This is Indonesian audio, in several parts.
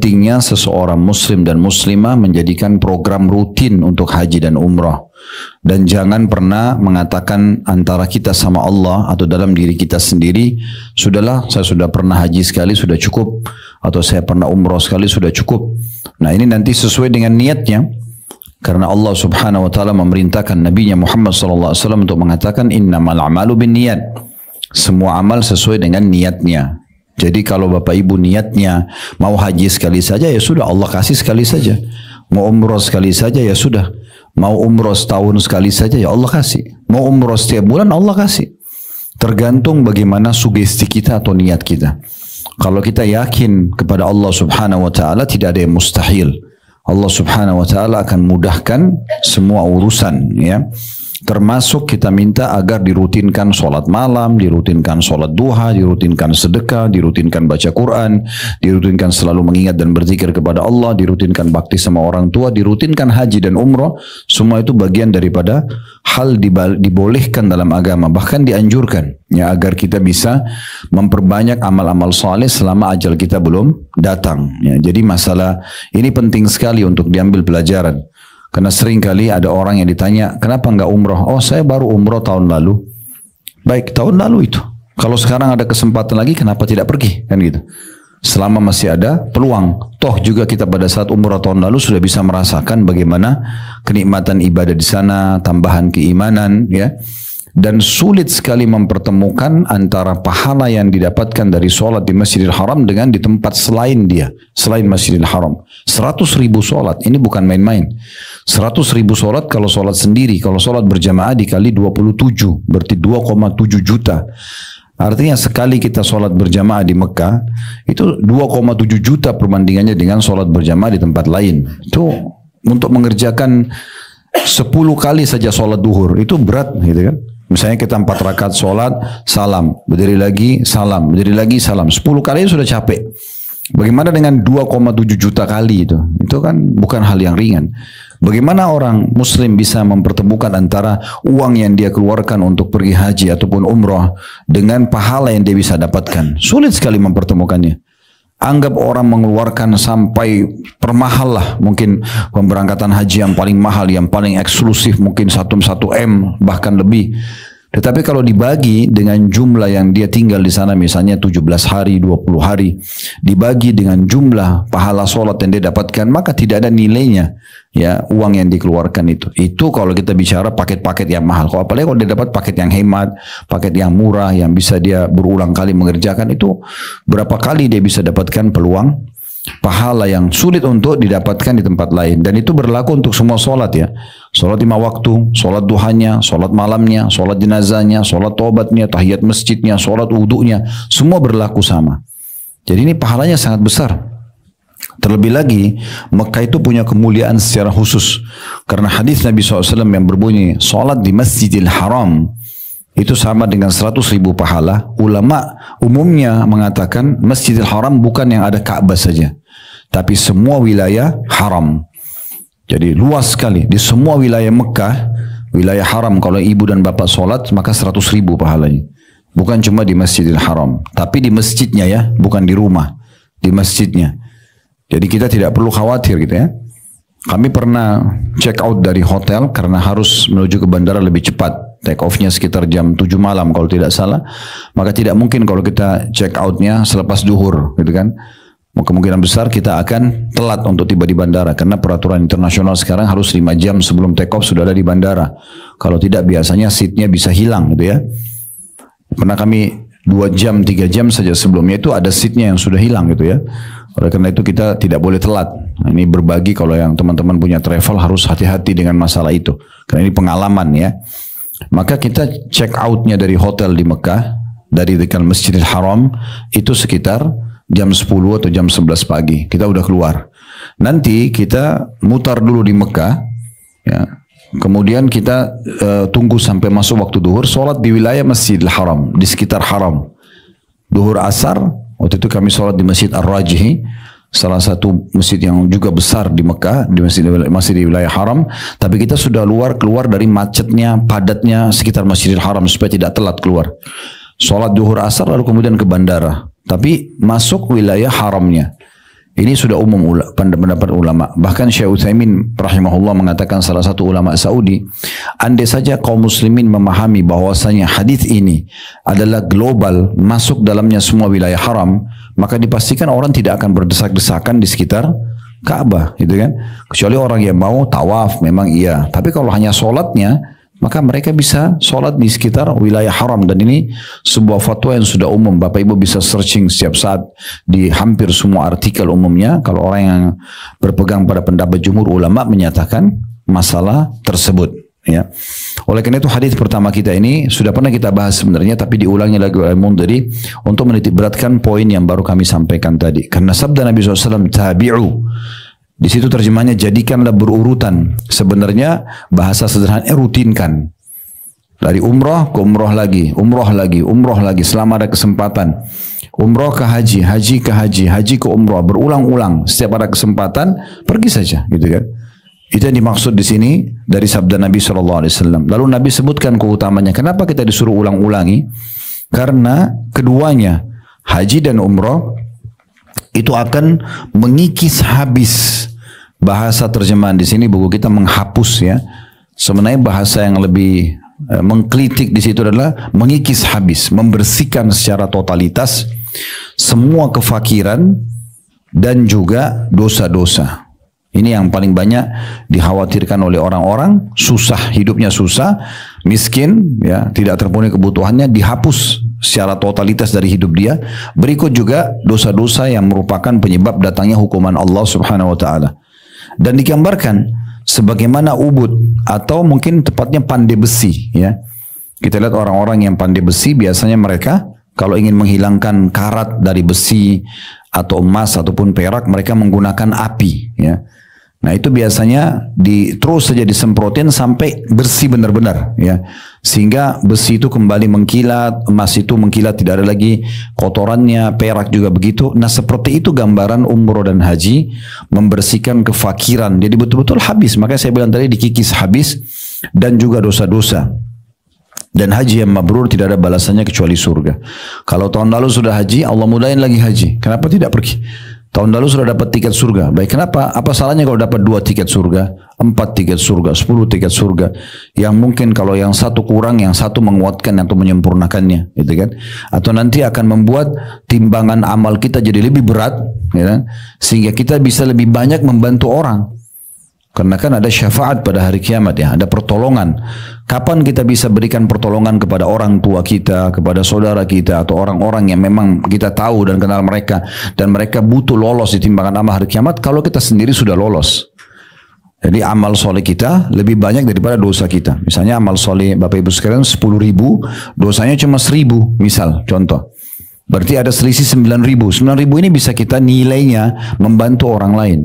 pentingnya seseorang muslim dan muslimah menjadikan program rutin untuk haji dan umrah. Dan jangan pernah mengatakan antara kita sama Allah atau dalam diri kita sendiri, sudahlah saya sudah pernah haji sekali sudah cukup, atau saya pernah umrah sekali sudah cukup. Nah ini nanti sesuai dengan niatnya. Karena Allah subhanahu wa ta'ala memerintahkan Nabi Muhammad SAW untuk mengatakan innamal a'malu bin niyat. Semua amal sesuai dengan niatnya. Jadi kalau Bapak Ibu niatnya mau haji sekali saja, ya sudah Allah kasih sekali saja. Mau umroh sekali saja, ya sudah. Mau umroh setahun sekali saja, ya Allah kasih. Mau umroh setiap bulan, Allah kasih. Tergantung bagaimana sugesti kita atau niat kita. Kalau kita yakin kepada Allah subhanahu wa ta'ala, tidak ada yang mustahil. Allah subhanahu wa ta'ala akan mudahkan semua urusan, ya. Termasuk kita minta agar dirutinkan sholat malam, dirutinkan sholat duha, dirutinkan sedekah, dirutinkan baca Quran, dirutinkan selalu mengingat dan berzikir kepada Allah, dirutinkan bakti sama orang tua, dirutinkan haji dan umrah. Semua itu bagian daripada hal dibolehkan dalam agama, bahkan dianjurkan, ya, agar kita bisa memperbanyak amal-amal saleh selama ajal kita belum datang, ya. Jadi masalah ini penting sekali untuk diambil pelajaran. Karena sering kali ada orang yang ditanya, kenapa enggak umroh? Oh, saya baru umroh tahun lalu. Baik, tahun lalu itu. Kalau sekarang ada kesempatan lagi, kenapa tidak pergi? Kan gitu. Selama masih ada peluang. Toh juga kita pada saat umroh tahun lalu sudah bisa merasakan bagaimana kenikmatan ibadah di sana, tambahan keimanan, ya. Dan sulit sekali mempertemukan antara pahala yang didapatkan dari sholat di Masjidil Haram dengan di tempat selain dia, selain Masjidil Haram. 100.000 sholat, ini bukan main-main. 100.000 sholat kalau sholat sendiri, kalau sholat berjamaah dikali 27, berarti 2,7 juta. Artinya sekali kita sholat berjamaah di Mekah, itu 2,7 juta perbandingannya dengan sholat berjamaah di tempat lain. Itu untuk mengerjakan 10 kali saja sholat duhur, itu berat gitu kan. Misalnya kita 4 rakaat sholat, salam, berdiri lagi, salam, berdiri lagi, salam. 10 kali sudah capek. Bagaimana dengan 2,7 juta kali itu? Itu kan bukan hal yang ringan. Bagaimana orang muslim bisa mempertemukan antara uang yang dia keluarkan untuk pergi haji ataupun umrah dengan pahala yang dia bisa dapatkan? Sulit sekali mempertemukannya. Anggap orang mengeluarkan sampai permahal lah, mungkin pemberangkatan haji yang paling mahal, yang paling eksklusif, mungkin 1 M bahkan lebih. Tetapi kalau dibagi dengan jumlah yang dia tinggal di sana, misalnya 17 hari, 20 hari, dibagi dengan jumlah pahala sholat yang dia dapatkan, maka tidak ada nilainya, ya, uang yang dikeluarkan itu. Itu kalau kita bicara paket-paket yang mahal. Kalau apalagi kalau dia dapat paket yang hemat, paket yang murah, yang bisa dia berulang kali mengerjakan, itu berapa kali dia bisa dapatkan peluang pahala yang sulit untuk didapatkan di tempat lain. Dan itu berlaku untuk semua sholat, ya. Sholat 5 waktu, sholat duhanya, sholat malamnya, sholat jenazahnya, sholat taubatnya, tahiyat masjidnya, sholat wudhunya, semua berlaku sama. Jadi ini pahalanya sangat besar. Terlebih lagi, Mekah itu punya kemuliaan secara khusus. Karena hadis Nabi SAW yang berbunyi, sholat di Masjidil Haram itu sama dengan 100.000 pahala. Ulama umumnya mengatakan Masjidil Haram bukan yang ada Ka'bah saja, tapi semua wilayah haram. Jadi luas sekali. Di semua wilayah Mekah, wilayah haram, kalau ibu dan bapak sholat, maka 100.000 pahalanya. Bukan cuma di Masjidil Haram, tapi di masjidnya, ya, bukan di rumah, di masjidnya. Jadi kita tidak perlu khawatir gitu, ya. Kami pernah check out dari hotel karena harus menuju ke bandara lebih cepat. Take off-nya sekitar jam 7 malam kalau tidak salah. Maka tidak mungkin kalau kita check out-nya selepas duhur, gitu kan. Kemungkinan besar kita akan telat untuk tiba di bandara. Karena peraturan internasional sekarang harus 5 jam sebelum take off sudah ada di bandara. Kalau tidak biasanya seat-nya bisa hilang gitu, ya. Pernah kami 2 jam, 3 jam saja sebelumnya itu ada seat-nya yang sudah hilang gitu, ya. Oleh karena itu kita tidak boleh telat. Nah, ini berbagi kalau yang teman-teman punya travel harus hati-hati dengan masalah itu. Karena ini pengalaman, ya. Maka kita check out-nya dari hotel di Mekah, dari dekat Masjidil Haram, itu sekitar jam 10 atau jam 11 pagi. Kita udah keluar. Nanti kita mutar dulu di Mekah, ya. Kemudian kita tunggu sampai masuk waktu duhur, sholat di wilayah Masjidil Haram, di sekitar haram. Duhur asar, waktu itu kami sholat di Masjid Ar-Rajihi, salah satu masjid yang juga besar di Mekah, masih di wilayah haram. Tapi kita sudah keluar dari macetnya, padatnya sekitar Masjidil Haram supaya tidak telat keluar. Sholat duhur asar lalu kemudian ke bandara. Tapi masuk wilayah haramnya. Ini sudah umum pendapat ulama. Bahkan Syekh Utsaimin rahimahullah mengatakan, salah satu ulama Saudi, andai saja kaum muslimin memahami bahwasanya hadis ini adalah global, masuk dalamnya semua wilayah haram, maka dipastikan orang tidak akan berdesak-desakan di sekitar Ka'bah, gitu kan? Kecuali orang yang mau tawaf, memang iya. Tapi kalau hanya sholatnya, maka mereka bisa sholat di sekitar wilayah haram. Dan ini sebuah fatwa yang sudah umum. Bapak Ibu bisa searching setiap saat di hampir semua artikel umumnya. Kalau orang yang berpegang pada pendapat jumhur ulama menyatakan masalah tersebut. Ya. Oleh karena itu hadis pertama kita ini sudah pernah kita bahas sebenarnya, tapi diulangi lagi oleh Mundhiri untuk menitik beratkan poin yang baru kami sampaikan tadi. Karena sabda Nabi SAW, tabi'u. Di situ terjemahnya jadikanlah berurutan. Sebenarnya bahasa sederhananya rutinkan. Dari umroh ke umroh lagi, umroh lagi, umroh lagi selama ada kesempatan. Umroh ke haji, haji ke haji, haji ke umroh, berulang-ulang. Setiap ada kesempatan pergi saja, gitu kan? Itu yang dimaksud di sini dari sabda Nabi SAW. Lalu Nabi sebutkan keutamanya. Kenapa kita disuruh ulang-ulangi? Karena keduanya, haji dan umroh, itu akan mengikis habis. Bahasa terjemahan di sini buku kita menghapus ya. Sebenarnya bahasa yang lebih mengkritik di situ adalah mengikis habis, membersihkan secara totalitas semua kefakiran dan juga dosa-dosa. Ini yang paling banyak dikhawatirkan oleh orang-orang, susah, hidupnya susah, miskin, ya, tidak terpenuhi kebutuhannya, dihapus secara totalitas dari hidup dia. Berikut juga dosa-dosa yang merupakan penyebab datangnya hukuman Allah Subhanahu wa taala. Dan digambarkan sebagaimana ubud atau mungkin tepatnya pandai besi, ya. Kita lihat orang-orang yang pandai besi biasanya mereka kalau ingin menghilangkan karat dari besi atau emas ataupun perak, mereka menggunakan api, ya. Nah itu biasanya terus saja disemprotin sampai bersih benar-benar, ya, sehingga besi itu kembali mengkilat, emas itu mengkilat, tidak ada lagi kotorannya, perak juga begitu. Nah seperti itu gambaran umroh dan haji, membersihkan kefakiran, jadi betul-betul habis. Makanya saya bilang tadi dikikis habis, dan juga dosa-dosa. Dan haji yang mabrur tidak ada balasannya kecuali surga. Kalau tahun lalu sudah haji, Allah mudahin lagi haji, kenapa tidak pergi? Tahun lalu sudah dapat tiket surga. Baik, kenapa? Apa salahnya kalau dapat 2 tiket surga, 4 tiket surga, 10 tiket surga? Yang mungkin kalau yang satu kurang, yang satu menguatkan atau menyempurnakannya, gitu kan? Atau nanti akan membuat timbangan amal kita jadi lebih berat, ya kan? Sehingga kita bisa lebih banyak membantu orang. Karena kan ada syafaat pada hari kiamat, ya, ada pertolongan. Kapan kita bisa berikan pertolongan kepada orang tua kita, kepada saudara kita, atau orang-orang yang memang kita tahu dan kenal mereka, dan mereka butuh lolos di timbangan amal hari kiamat, kalau kita sendiri sudah lolos. Jadi amal soleh kita lebih banyak daripada dosa kita. Misalnya amal soleh Bapak Ibu sekalian 10.000, dosanya cuma 1.000, misal, contoh. Berarti ada selisih 9.000. 9.000 ini bisa kita nilainya membantu orang lain.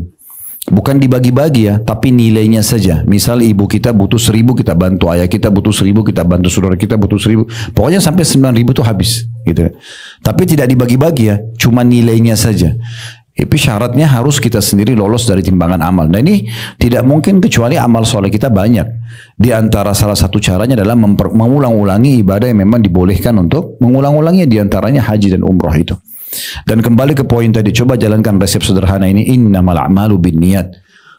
Bukan dibagi-bagi ya, tapi nilainya saja. Misal ibu kita butuh 1.000, kita bantu. Ayah kita butuh 1.000, kita bantu. Saudara kita butuh 1.000. Pokoknya sampai 9.000 itu habis, gitu. Tapi tidak dibagi-bagi ya, cuma nilainya saja. Tapi syaratnya harus kita sendiri lolos dari timbangan amal. Nah ini tidak mungkin kecuali amal soleh kita banyak. Di antara salah satu caranya adalah mengulang-ulangi ibadah yang memang dibolehkan untuk mengulang-ulanginya, di antaranya haji dan umrah itu. Dan kembali ke poin tadi, coba jalankan resep sederhana ini, innamal a'malu binniyat.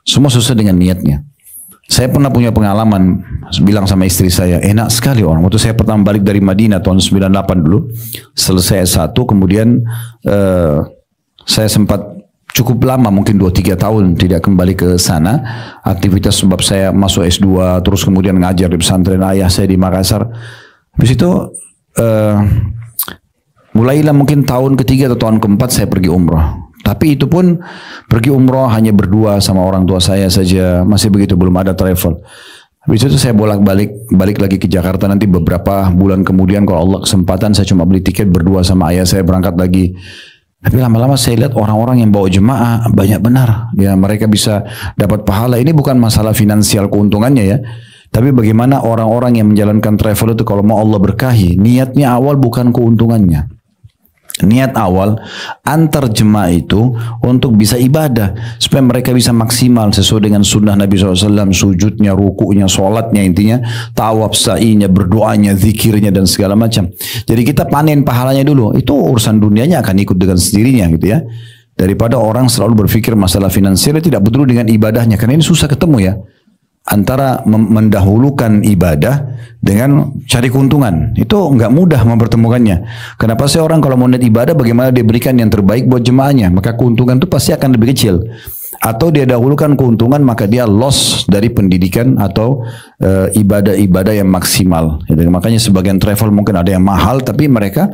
Semua sesuai dengan niatnya. Saya pernah punya pengalaman, bilang sama istri saya, enak sekali orang. Waktu saya pertama balik dari Madinah tahun 98 dulu, selesai S1, kemudian saya sempat cukup lama, mungkin 2-3 tahun tidak kembali ke sana. Aktivitas sebab saya masuk S2, terus kemudian ngajar di pesantren ayah saya di Makassar. Habis itu mulailah mungkin tahun ketiga atau tahun keempat saya pergi umroh. Tapi itu pun pergi umroh hanya berdua sama orang tua saya saja. Masih begitu, belum ada travel. Habis itu saya balik lagi ke Jakarta nanti beberapa bulan kemudian. Kalau Allah kesempatan saya cuma beli tiket berdua sama ayah saya berangkat lagi. Tapi lama-lama saya lihat orang-orang yang bawa jemaah banyak benar. Ya mereka bisa dapat pahala. Ini bukan masalah finansial keuntungannya ya. Tapi bagaimana orang-orang yang menjalankan travel itu kalau mau Allah berkahi. Niatnya awal bukan keuntungannya. Niat awal antar jemaah itu untuk bisa ibadah supaya mereka bisa maksimal sesuai dengan sunnah Nabi SAW, sujudnya, rukunya, sholatnya, intinya tawaf, sa'inya, berdoanya, zikirnya dan segala macam. Jadi kita panen pahalanya dulu, itu urusan dunianya akan ikut dengan sendirinya gitu ya. daripada orang selalu berpikir masalah finansial tidak peduli dengan ibadahnya, karena ini susah ketemu ya, antara mendahulukan ibadah dengan cari keuntungan. Itu nggak mudah mempertemukannya. Kenapa sih orang kalau mau niat ibadah, bagaimana dia berikan yang terbaik buat jemaahnya, maka keuntungan itu pasti akan lebih kecil. Atau dia dahulukan keuntungan, maka dia loss dari pendidikan atau ibadah-ibadah yang maksimal. Makanya sebagian travel mungkin ada yang mahal, tapi mereka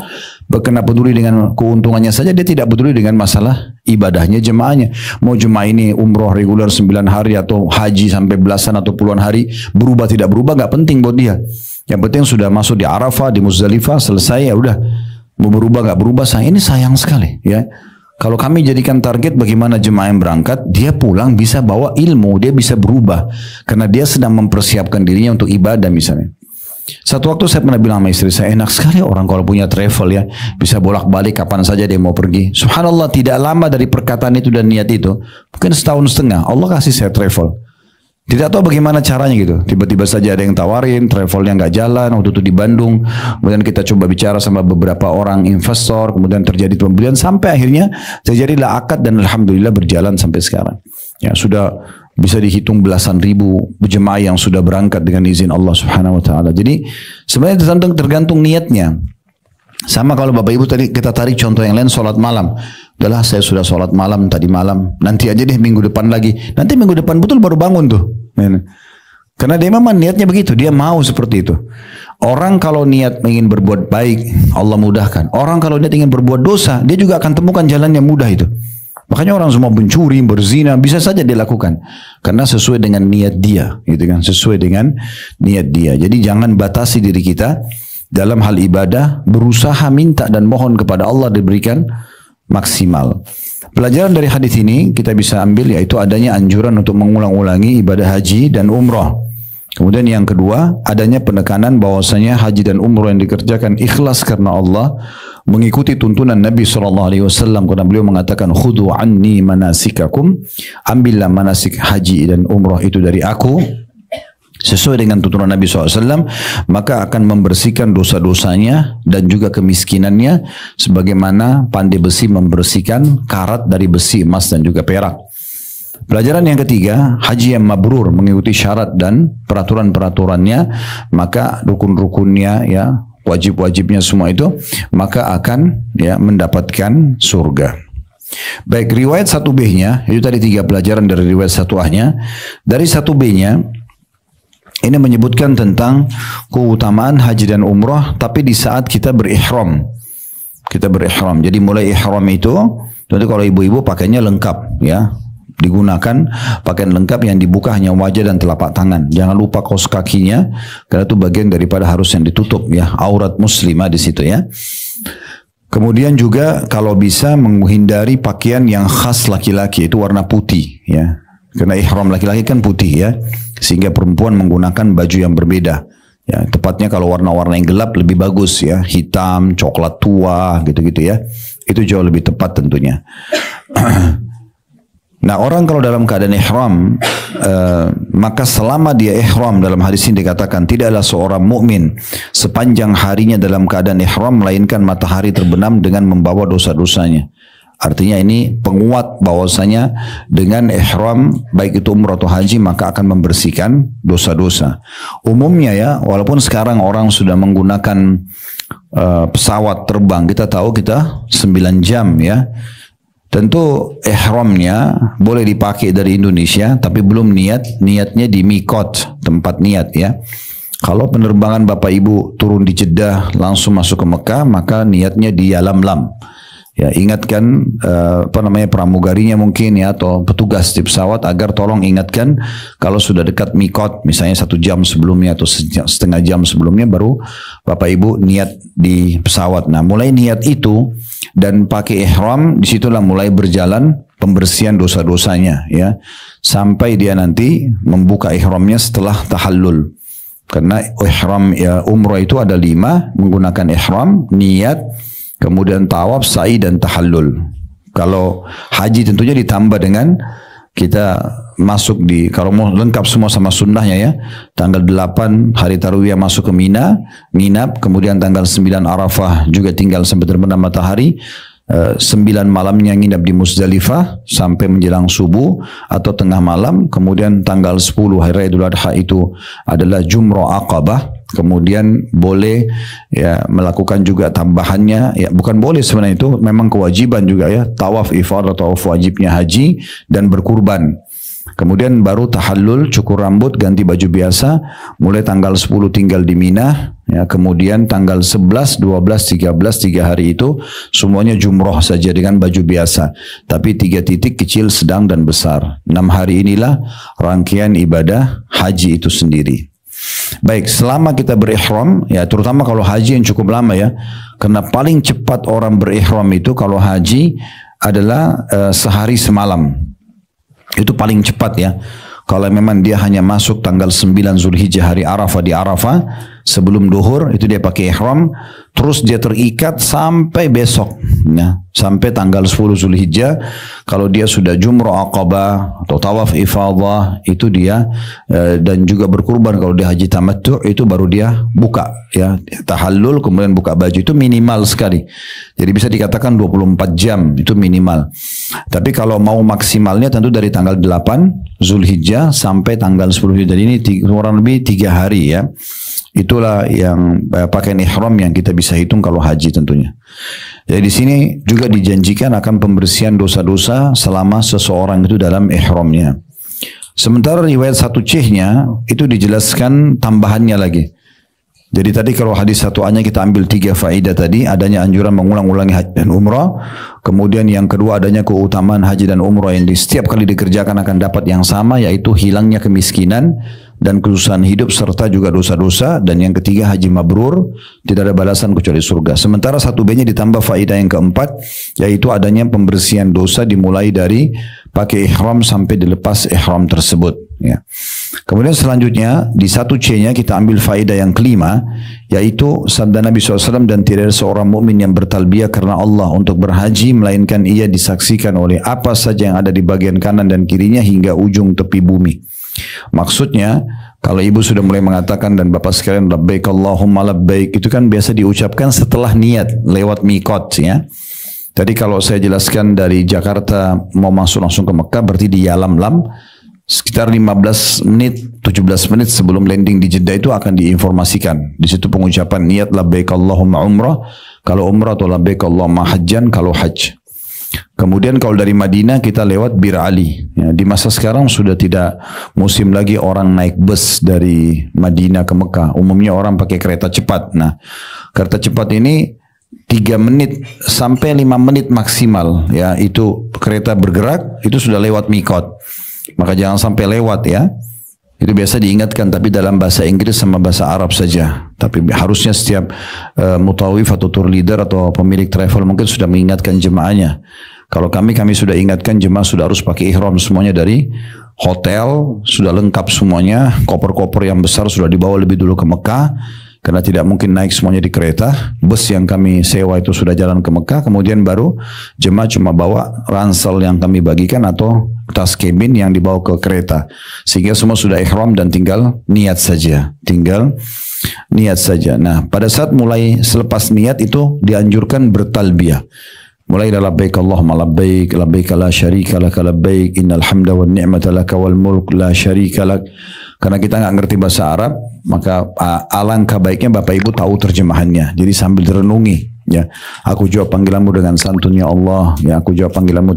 kena peduli dengan keuntungannya saja, dia tidak peduli dengan masalah ibadahnya jemaahnya. Mau jemaah ini umroh reguler 9 hari atau haji sampai belasan atau puluhan hari, berubah tidak berubah nggak penting buat dia. Yang penting sudah masuk di Arafah, di Muzdalifah, selesai ya udah. Mau berubah nggak berubah, ini sayang sekali ya. Kalau kami jadikan target bagaimana jemaah yang berangkat, dia pulang bisa bawa ilmu, dia bisa berubah. Karena dia sedang mempersiapkan dirinya untuk ibadah misalnya. Satu waktu saya pernah bilang sama istri saya, enak sekali orang kalau punya travel ya, bisa bolak-balik kapan saja dia mau pergi. Subhanallah, tidak lama dari perkataan itu dan niat itu, mungkin setahun setengah, Allah kasih saya travel. Tidak tahu bagaimana caranya gitu. Tiba-tiba saja ada yang tawarin, travelnya nggak jalan. Waktu itu di Bandung, kemudian kita coba bicara sama beberapa orang investor, kemudian terjadi pembelian sampai akhirnya terjadilah akad dan alhamdulillah berjalan sampai sekarang. Ya sudah bisa dihitung belasan ribu jemaah yang sudah berangkat dengan izin Allah Subhanahu Wa Taala. Jadi sebenarnya tergantung niatnya. Sama kalau Bapak Ibu tadi kita tarik contoh yang lain, sholat malam. Udahlah saya sudah sholat malam tadi malam, nanti aja deh minggu depan lagi. Nanti minggu depan betul baru bangun tuh. Karena dia memang niatnya begitu, dia mau seperti itu. Orang kalau niat ingin berbuat baik, Allah mudahkan. Orang kalau niat ingin berbuat dosa, dia juga akan temukan jalan yang mudah itu. Makanya orang semua mencuri, berzina, bisa saja dilakukan. Karena sesuai dengan niat dia, gitu kan? Sesuai dengan niat dia. Jadi jangan batasi diri kita dalam hal ibadah, berusaha minta dan mohon kepada Allah diberikan maksimal. Pelajaran dari hadis ini kita bisa ambil yaitu adanya anjuran untuk mengulang-ulangi ibadah haji dan umrah. Kemudian yang kedua, adanya penekanan bahwasanya haji dan umrah yang dikerjakan ikhlas karena Allah, mengikuti tuntunan Nabi SAW, karena beliau mengatakan khudu anni manasikakum, ambillah manasik haji dan umrah itu dari aku sesuai dengan tuntunan Nabi SAW, maka akan membersihkan dosa-dosanya dan juga kemiskinannya sebagaimana pandai besi membersihkan karat dari besi, emas dan juga perak. Pelajaran yang ketiga, haji yang mabrur mengikuti syarat dan peraturan-peraturannya, maka rukun-rukunnya ya, wajib-wajibnya semua itu, maka akan ya mendapatkan surga. Baik, riwayat 1B-nya, itu tadi 3 pelajaran dari riwayat 1A-nya. Dari 1B-nya ini menyebutkan tentang keutamaan haji dan umrah, tapi di saat kita berihram. Kita berihram. Jadi mulai ihram itu, nanti kalau ibu-ibu pakainya lengkap ya. Digunakan pakaian lengkap yang dibuka hanya wajah dan telapak tangan. Jangan lupa kaos kakinya, karena itu bagian daripada harus yang ditutup ya. Aurat muslimah di situ ya. Kemudian juga kalau bisa menghindari pakaian yang khas laki-laki, itu warna putih ya. Karena ihram laki-laki kan putih ya, sehingga perempuan menggunakan baju yang berbeda. Ya, tepatnya kalau warna-warna yang gelap lebih bagus ya, hitam, coklat tua, gitu-gitu ya. Itu jauh lebih tepat tentunya. Nah, orang kalau dalam keadaan ihram, maka selama dia ihram, dalam hadis ini dikatakan tidaklah seorang mukmin sepanjang harinya dalam keadaan ihram melainkan matahari terbenam dengan membawa dosa-dosanya. Artinya ini penguat bahwasanya dengan ihram baik itu umrah atau haji maka akan membersihkan dosa-dosa. Umumnya ya, walaupun sekarang orang sudah menggunakan pesawat terbang, kita tahu kita 9 jam ya. Tentu ihramnya boleh dipakai dari Indonesia, tapi belum niatnya di mikot, tempat niat ya. Kalau penerbangan Bapak Ibu turun di Jeddah langsung masuk ke Mekah, maka niatnya di Yalamlam. Ya, ingatkan pramugarinya mungkin ya, atau petugas di pesawat agar tolong ingatkan kalau sudah dekat mikot, misalnya 1 jam sebelumnya atau setengah jam sebelumnya baru Bapak Ibu niat di pesawat. Nah, mulai niat itu dan pakai ihram, disitulah mulai berjalan pembersihan dosa-dosanya ya, sampai dia nanti membuka ihramnya setelah tahallul. Karena ihram ya, umrah itu ada 5, menggunakan ihram, niat, kemudian tawaf, sa'i dan tahallul. Kalau haji tentunya ditambah dengan kita masuk di, kalau mau lengkap semua sama sunnahnya ya, tanggal 8 hari Tarwiyah masuk ke Mina, nginap, kemudian tanggal 9 Arafah juga tinggal sampai terbenam matahari, 9 malamnya nginap di Muzdalifah sampai menjelang subuh atau tengah malam. Kemudian tanggal 10 hari raya Idul Adha itu adalah Jumrah Aqabah. Kemudian boleh ya melakukan juga tambahannya, ya bukan boleh sebenarnya, itu memang kewajiban juga ya, tawaf ifadah, tawaf wajibnya haji dan berkurban. Kemudian baru tahallul, cukur rambut, ganti baju biasa, mulai tanggal 10 tinggal di Mina, ya, kemudian tanggal 11, 12, 13, 3 hari itu semuanya jumroh saja dengan baju biasa. Tapi 3 titik kecil, sedang dan besar. 6 hari inilah rangkaian ibadah haji itu sendiri. Baik, selama kita berihram, ya terutama kalau haji yang cukup lama ya, karena paling cepat orang berihram itu kalau haji adalah sehari semalam. Itu paling cepat ya. Kalau memang dia hanya masuk tanggal 9 Zulhijjah hari Arafah di Arafah, sebelum duhur itu dia pakai ihram, terus dia terikat sampai besok, ya, sampai tanggal 10 Zulhijjah. Kalau dia sudah Jumrah Aqabah atau tawaf ifadah itu dia dan juga berkurban kalau dia haji tamattu, itu baru dia buka ya, tahallul kemudian buka baju, itu minimal sekali. Jadi bisa dikatakan 24 jam itu minimal. Tapi kalau mau maksimalnya tentu dari tanggal 8 Zulhijjah sampai tanggal 10 Zulhijjah, ini kurang lebih 3 hari ya. Itulah yang pakaian ihram yang kita bisa hitung kalau haji tentunya. Jadi di sini juga dijanjikan akan pembersihan dosa-dosa selama seseorang itu dalam ihramnya. Sementara riwayat 1C-nya itu dijelaskan tambahannya lagi. Jadi tadi kalau hadis 1A-nya kita ambil 3 faedah tadi, adanya anjuran mengulang-ulangi haji dan umrah. Kemudian yang kedua adanya keutamaan haji dan umrah yang di setiap kali dikerjakan akan dapat yang sama, yaitu hilangnya kemiskinan dan kesusahan hidup serta juga dosa-dosa. Dan yang ketiga haji mabrur, tidak ada balasan kecuali surga. Sementara 1B-nya ditambah faedah yang keempat, yaitu adanya pembersihan dosa dimulai dari pakai ihram sampai dilepas ihram tersebut ya. Kemudian selanjutnya di 1C-nya kita ambil faedah yang kelima, yaitu sabda Nabi SAW, dan tidak ada seorang mukmin yang bertalbiyah karena Allah untuk berhaji melainkan ia disaksikan oleh apa saja yang ada di bagian kanan dan kirinya hingga ujung tepi bumi. Maksudnya kalau ibu sudah mulai mengatakan dan bapak sekalian labbaik Allahumma labbaik, itu kan biasa diucapkan setelah niat lewat mikot ya. Tadi kalau saya jelaskan dari Jakarta mau masuk langsung ke Mekah, berarti di Yalamlam sekitar 15 menit, 17 menit sebelum landing di Jeddah itu akan diinformasikan. Di situ pengucapan niat labbaik Allahumma umrah kalau umrah, atau labbaik Allahumma hajjan kalau hajj. Kemudian kalau dari Madinah kita lewat Bir Ali. Ya, di masa sekarang sudah tidak musim lagi orang naik bus dari Madinah ke Mekah. Umumnya orang pakai kereta cepat. Nah, kereta cepat ini 3 menit sampai 5 menit maksimal ya, itu kereta bergerak itu sudah lewat mikot. Maka jangan sampai lewat ya. Itu biasa diingatkan tapi dalam bahasa Inggris sama bahasa Arab saja. Tapi harusnya setiap mutawif atau tour leader atau pemilik travel mungkin sudah mengingatkan jemaahnya. Kalau kami sudah ingatkan jemaah sudah harus pakai ihram semuanya dari hotel, sudah lengkap semuanya, koper-koper yang besar sudah dibawa lebih dulu ke Mekah. Karena tidak mungkin naik semuanya di kereta. Bus yang kami sewa itu sudah jalan ke Mekah. Kemudian baru jemaah cuma bawa ransel yang kami bagikan atau tas cabin yang dibawa ke kereta. Sehingga semua sudah ihram dan tinggal niat saja. Nah, pada saat mulai selepas niat itu dianjurkan bertalbiyah. Mulai dari labbaik Allahumma labbaik, labbaik la syarika lak labbaik, innal hamda wan ni'mata laka wal mulk la syarika lak. Karena kita nggak ngerti bahasa Arab, maka alangkah baiknya Bapak Ibu tahu terjemahannya. Jadi sambil direnungi, ya, aku jawab panggilanmu dengan santun ya Allah, ya aku jawab panggilanmu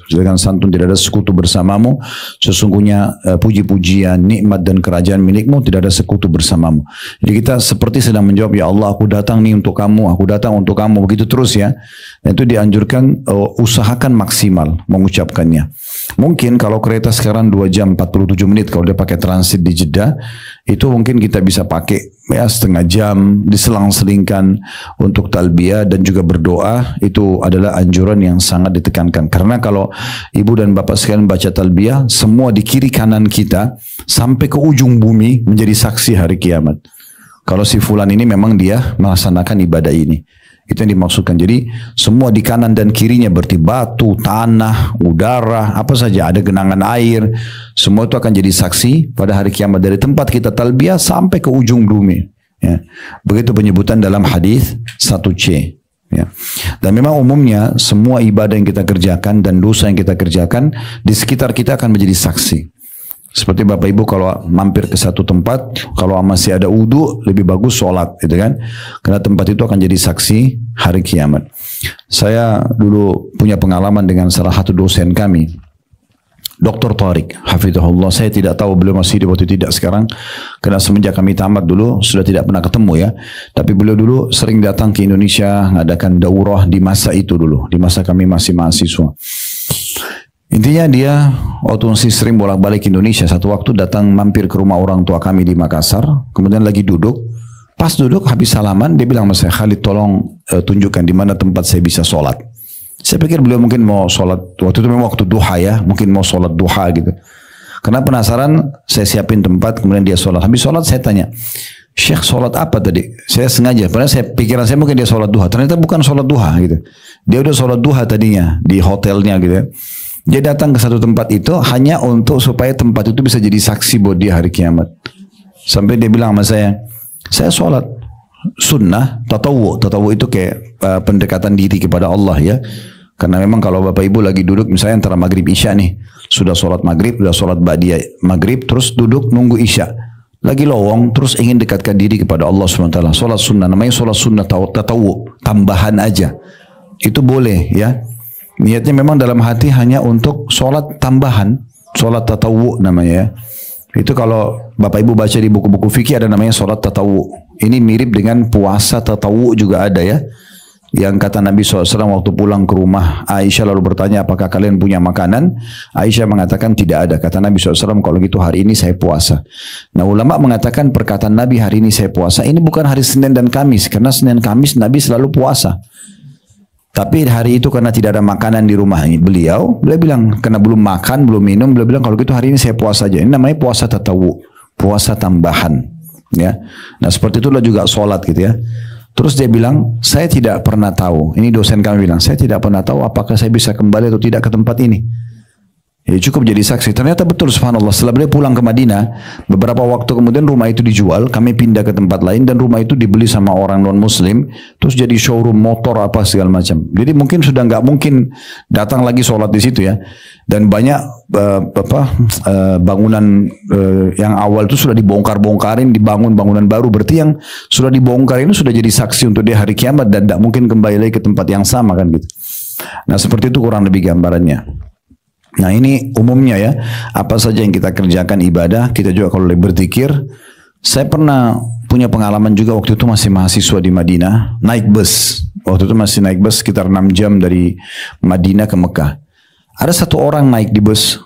dengan santun, tidak ada sekutu bersamamu. Sesungguhnya puji-pujian, nikmat dan kerajaan milikmu, tidak ada sekutu bersamamu. Jadi kita seperti sedang menjawab, ya Allah aku datang nih untuk kamu, aku datang untuk kamu, begitu terus ya. Dan itu dianjurkan usahakan maksimal mengucapkannya. Mungkin kalau kereta sekarang 2 jam 47 menit kalau dia pakai transit di Jeddah, itu mungkin kita bisa pakai ya setengah jam, diselang-selingkan untuk talbiyah dan juga berdoa. Itu adalah anjuran yang sangat ditekankan. Karena kalau ibu dan bapak sekalian baca talbiyah, semua di kiri kanan kita sampai ke ujung bumi menjadi saksi hari kiamat. Kalau si fulan ini memang dia melaksanakan ibadah ini. Itu yang dimaksudkan. Jadi semua di kanan dan kirinya berarti batu, tanah, udara, apa saja, ada genangan air, semua itu akan jadi saksi pada hari kiamat dari tempat kita talbiyah sampai ke ujung bumi. Ya. Begitu penyebutan dalam hadis 1C. Ya. Dan memang umumnya semua ibadah yang kita kerjakan dan dosa yang kita kerjakan di sekitar kita akan menjadi saksi. Seperti Bapak Ibu kalau mampir ke satu tempat, kalau masih ada wudu, lebih bagus sholat, gitu kan? Karena tempat itu akan jadi saksi hari kiamat. Saya dulu punya pengalaman dengan salah satu dosen kami, Dr. Tariq, hafizahullah. Saya tidak tahu beliau masih hidup atau tidak sekarang, karena semenjak kami tamat dulu sudah tidak pernah ketemu ya. Tapi beliau dulu sering datang ke Indonesia, mengadakan daurah di masa itu dulu, di masa kami masih mahasiswa. Intinya dia waktu masih sering bolak-balik Indonesia, satu waktu datang mampir ke rumah orang tua kami di Makassar, kemudian lagi duduk, pas duduk habis salaman dia bilang sama saya, Khalid tolong tunjukkan di mana tempat saya bisa sholat. Saya pikir beliau mungkin mau sholat, waktu itu memang waktu duha ya, mungkin mau sholat duha gitu. Karena penasaran, saya siapin tempat, kemudian dia sholat. Habis sholat saya tanya, Syekh sholat apa tadi? Saya sengaja, padahal pikiran saya mungkin dia sholat duha. Ternyata bukan sholat duha gitu. Dia udah sholat duha tadinya di hotelnya gitu ya. Dia datang ke satu tempat itu hanya untuk supaya tempat itu bisa jadi saksi buat dia hari kiamat. Sampai dia bilang sama saya sholat sunnah, tatawu. Tatawu itu kayak pendekatan diri kepada Allah ya. Karena memang kalau Bapak Ibu lagi duduk misalnya antara maghrib isya nih, sudah sholat maghrib, sudah sholat ba'diyah maghrib, terus duduk nunggu isya, lagi lowong, terus ingin dekatkan diri kepada Allah SWT, sholat sunnah, namanya sholat sunnah tatawu, tambahan aja, itu boleh ya. Niatnya memang dalam hati hanya untuk sholat tambahan, sholat tatawu namanya ya. Itu kalau Bapak Ibu baca di buku-buku fikih ada namanya sholat tatawu. Ini mirip dengan puasa tatawu juga ada ya. Yang kata Nabi SAW waktu pulang ke rumah Aisyah lalu bertanya apakah kalian punya makanan. Aisyah mengatakan tidak ada. Kata Nabi SAW kalau gitu hari ini saya puasa. Nah ulama mengatakan perkataan Nabi hari ini saya puasa ini bukan hari Senin dan Kamis. Karena Senin Kamis Nabi selalu puasa. Tapi hari itu karena tidak ada makanan di rumah beliau bilang karena belum makan, belum minum, beliau bilang kalau gitu hari ini saya puasa aja. Ini namanya puasa tatawu, puasa tambahan. Ya, nah seperti itulah juga sholat gitu ya. Terus dia bilang, saya tidak pernah tahu. Ini dosen kami bilang, saya tidak pernah tahu apakah saya bisa kembali atau tidak ke tempat ini. Ya cukup jadi saksi. Ternyata betul subhanallah. Setelah beliau pulang ke Madinah, beberapa waktu kemudian rumah itu dijual. Kami pindah ke tempat lain dan rumah itu dibeli sama orang non Muslim. Terus jadi showroom motor apa segala macam. Jadi mungkin sudah nggak mungkin datang lagi sholat di situ ya. Dan banyak bangunan yang awal itu sudah dibongkar-bongkarin, dibangun bangunan baru. Berarti yang sudah dibongkar ini sudah jadi saksi untuk dia hari kiamat dan tidak mungkin kembali lagi ke tempat yang sama kan gitu. Nah seperti itu kurang lebih gambarannya. Nah ini umumnya ya, apa saja yang kita kerjakan ibadah, kita juga kalau berzikir. Saya pernah punya pengalaman juga waktu itu masih mahasiswa di Madinah, naik bus. Waktu itu masih naik bus sekitar 6 jam dari Madinah ke Mekah. Ada satu orang naik di bus,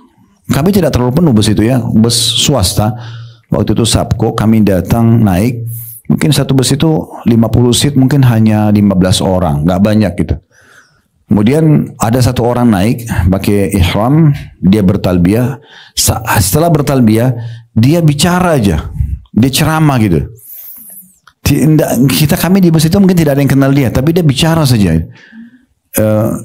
kami tidak terlalu penuh bus itu ya, bus swasta. Waktu itu Sabko, kami datang naik, mungkin satu bus itu 50 seat, mungkin hanya 15 orang, nggak banyak gitu. Kemudian ada satu orang naik pakai ihram, dia bertalbiyah. Setelah bertalbiyah, dia bicara aja, dia ceramah gitu. Kami di bus itu mungkin tidak ada yang kenal dia, tapi dia bicara saja.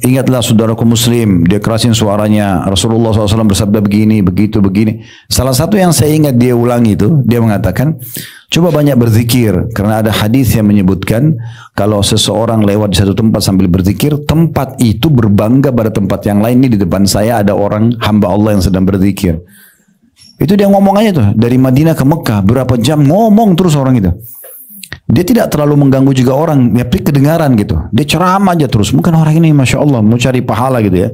Ingatlah saudaraku muslim, dia kerasin suaranya. Rasulullah SAW bersabda begini, begitu, begini. Salah satu yang saya ingat dia ulangi itu, dia mengatakan, coba banyak berzikir, karena ada hadis yang menyebutkan kalau seseorang lewat di satu tempat sambil berzikir, tempat itu berbangga pada tempat yang lain. Ini di depan saya ada orang hamba Allah yang sedang berzikir. Itu dia ngomong aja tuh, dari Madinah ke Mekah berapa jam ngomong terus orang itu. Dia tidak terlalu mengganggu juga orang, ya kedengaran gitu. Dia ceramah aja terus. Mungkin orang ini Masya Allah mau cari pahala gitu ya.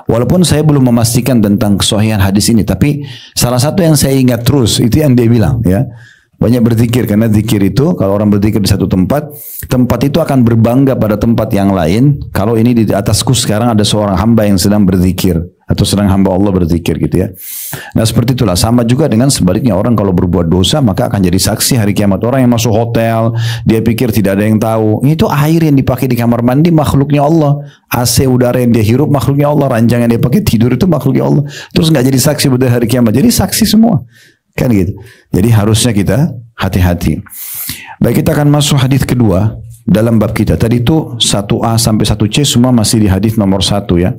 Walaupun saya belum memastikan tentang kesahihan hadis ini, tapi salah satu yang saya ingat terus itu yang dia bilang ya. Banyak berzikir, karena zikir itu kalau orang berzikir di satu tempat, tempat itu akan berbangga pada tempat yang lain. Kalau ini di atasku sekarang ada seorang hamba yang sedang berzikir atau sedang hamba Allah berzikir gitu ya. Nah seperti itulah, sama juga dengan sebaliknya orang kalau berbuat dosa maka akan jadi saksi hari kiamat. Orang yang masuk hotel, dia pikir tidak ada yang tahu. Itu air yang dipakai di kamar mandi makhluknya Allah. AC udara yang dia hirup makhluknya Allah. Ranjang yang dia pakai tidur itu makhluknya Allah. Terus nggak jadi saksi pada hari kiamat. Jadi saksi semua. Kan gitu. Jadi harusnya kita hati-hati. Baik, kita akan masuk hadis kedua dalam bab kita. Tadi itu 1A sampai 1C semua masih di hadis nomor 1 ya.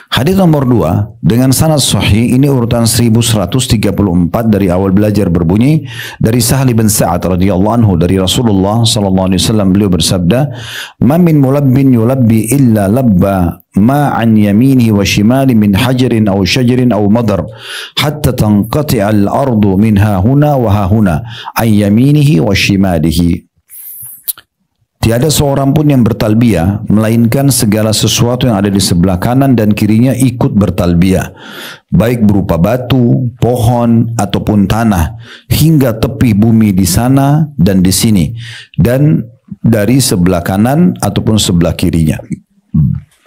Hadis nomor 2 dengan sanad sahih, ini urutan 1134 dari awal belajar, berbunyi dari Sahal bin Sa'ad radhiyallahu anhu dari Rasulullah sallallahu alaihi wasallam, beliau bersabda, "Ma min mulabbin yulabbi illa labba ma an yaminihi wa shimali min hajarin aw shajarin aw madar hatta tanqati'a al-ardu min hahuna wa hahuna ay yaminihi wa shimalihi." Tiada seorang pun yang bertalbiyah, melainkan segala sesuatu yang ada di sebelah kanan dan kirinya ikut bertalbiyah, baik berupa batu, pohon, ataupun tanah, hingga tepi bumi di sana dan di sini, dan dari sebelah kanan ataupun sebelah kirinya.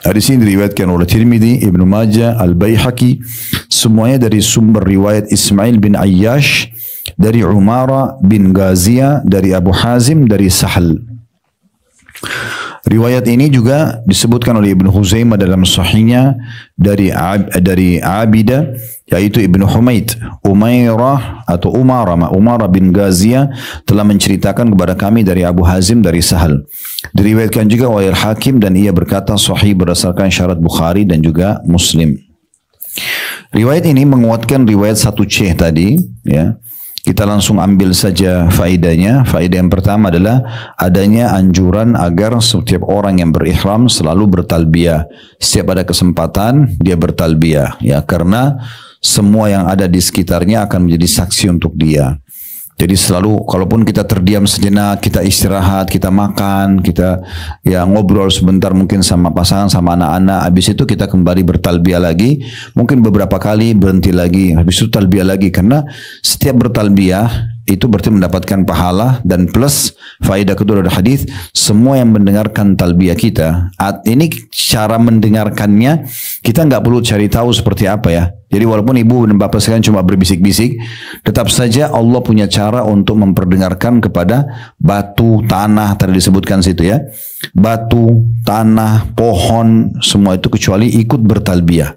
Hadis ini diriwayatkan oleh Tirmidzi, Ibnu Majah, Al-Baihaqi, semuanya dari sumber riwayat Ismail bin Ayyash, dari Umara bin Ghaziyah, dari Abu Hazim, dari Sahal. Riwayat ini juga disebutkan oleh Ibnu Huzaimah dalam sahihnya dari Abidah, yaitu Ibnu Humaid, Umairah atau Umara bin Ghaziyah telah menceritakan kepada kami dari Abu Hazim dari Sahal. Diriwayatkan juga oleh Hakim dan ia berkata sahih berdasarkan syarat Bukhari dan juga Muslim. Riwayat ini menguatkan riwayat 1C tadi, ya. Kita langsung ambil saja faedahnya. Faedah yang pertama adalah adanya anjuran agar setiap orang yang berihram selalu bertalbiyah. Setiap ada kesempatan dia bertalbiyah, ya, karena semua yang ada di sekitarnya akan menjadi saksi untuk dia. Jadi selalu, kalaupun kita terdiam sejenak, kita istirahat, kita makan, kita ya ngobrol sebentar mungkin sama pasangan, sama anak-anak, habis itu kita kembali bertalbiyah lagi, mungkin beberapa kali berhenti lagi, habis itu talbiyah lagi, karena setiap bertalbiyah itu berarti mendapatkan pahala, dan plus faedah kedua dari hadis, semua yang mendengarkan talbiyah kita, ini cara mendengarkannya kita nggak perlu cari tahu seperti apa ya. Jadi walaupun ibu dan bapak sekalian cuma berbisik-bisik, tetap saja Allah punya cara untuk memperdengarkan kepada batu, tanah, tadi disebutkan situ ya, batu, tanah, pohon, semua itu kecuali ikut bertalbiyah.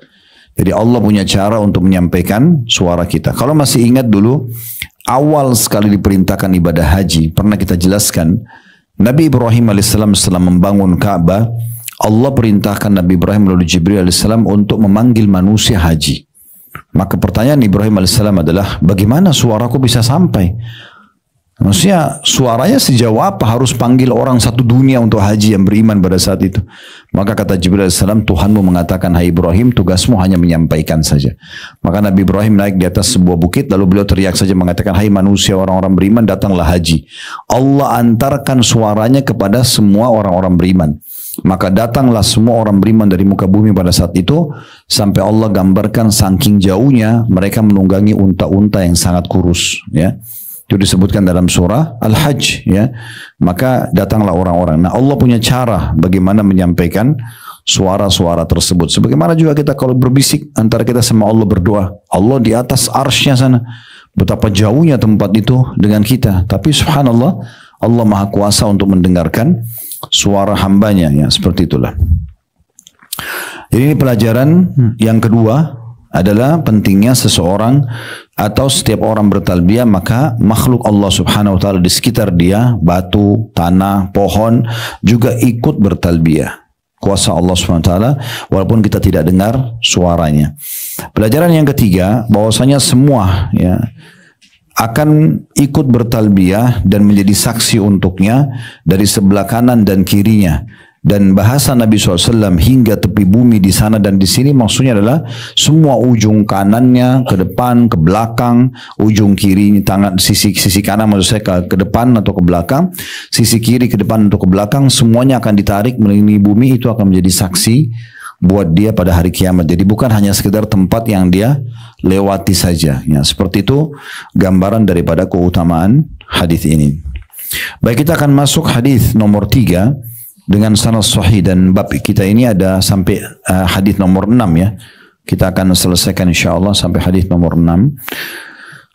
Jadi Allah punya cara untuk menyampaikan suara kita. Kalau masih ingat dulu, awal sekali diperintahkan ibadah haji, pernah kita jelaskan, Nabi Ibrahim alaihissalam setelah membangun Ka'bah, Allah perintahkan Nabi Ibrahim melalui Jibril alaihissalam untuk memanggil manusia haji. Maka pertanyaan Ibrahim alaihissalam adalah, bagaimana suaraku bisa sampai? Maksudnya suaranya sejauh apa harus panggil orang satu dunia untuk haji yang beriman pada saat itu? Maka kata Jibril alaihissalam, Tuhanmu mengatakan, hai Ibrahim, tugasmu hanya menyampaikan saja. Maka Nabi Ibrahim naik di atas sebuah bukit, lalu beliau teriak saja mengatakan, hai manusia, orang-orang beriman, datanglah haji. Allah antarkan suaranya kepada semua orang-orang beriman. Maka datanglah semua orang beriman dari muka bumi pada saat itu, sampai Allah gambarkan saking jauhnya mereka menunggangi unta-unta yang sangat kurus, ya. Itu disebutkan dalam surah Al-Hajj, ya. Maka datanglah orang-orang. Nah, Allah punya cara bagaimana menyampaikan suara-suara tersebut. Sebagaimana juga kita kalau berbisik antara kita sama Allah berdoa, Allah di atas arsy-Nya sana. Betapa jauhnya tempat itu dengan kita. Tapi subhanallah, Allah Maha Kuasa untuk mendengarkan suara hambanya, ya, seperti itulah. Jadi ini pelajaran yang kedua adalah pentingnya seseorang atau setiap orang bertalbiyah, maka makhluk Allah subhanahu wa ta'ala di sekitar dia, batu, tanah, pohon juga ikut bertalbiyah. Kuasa Allah subhanahu wa ta'ala walaupun kita tidak dengar suaranya. Pelajaran yang ketiga, bahwasanya semua, ya, akan ikut bertalbiyah dan menjadi saksi untuknya dari sebelah kanan dan kirinya. Dan bahasa Nabi SAW hingga tepi bumi di sana dan di sini maksudnya adalah semua ujung kanannya ke depan, ke belakang, ujung kiri tangan sisi kanan maksud saya ke depan atau ke belakang, sisi kiri ke depan atau ke belakang, semuanya akan ditarik mengelilingi bumi, itu akan menjadi saksi buat dia pada hari kiamat. Jadi bukan hanya sekedar tempat yang dia lewati saja. Ya, seperti itu gambaran daripada keutamaan hadis ini. Baik, kita akan masuk hadis nomor 3 dengan sanad sahih, dan bab kita ini ada sampai hadis nomor 6 ya. Kita akan selesaikan insyaallah sampai hadis nomor 6.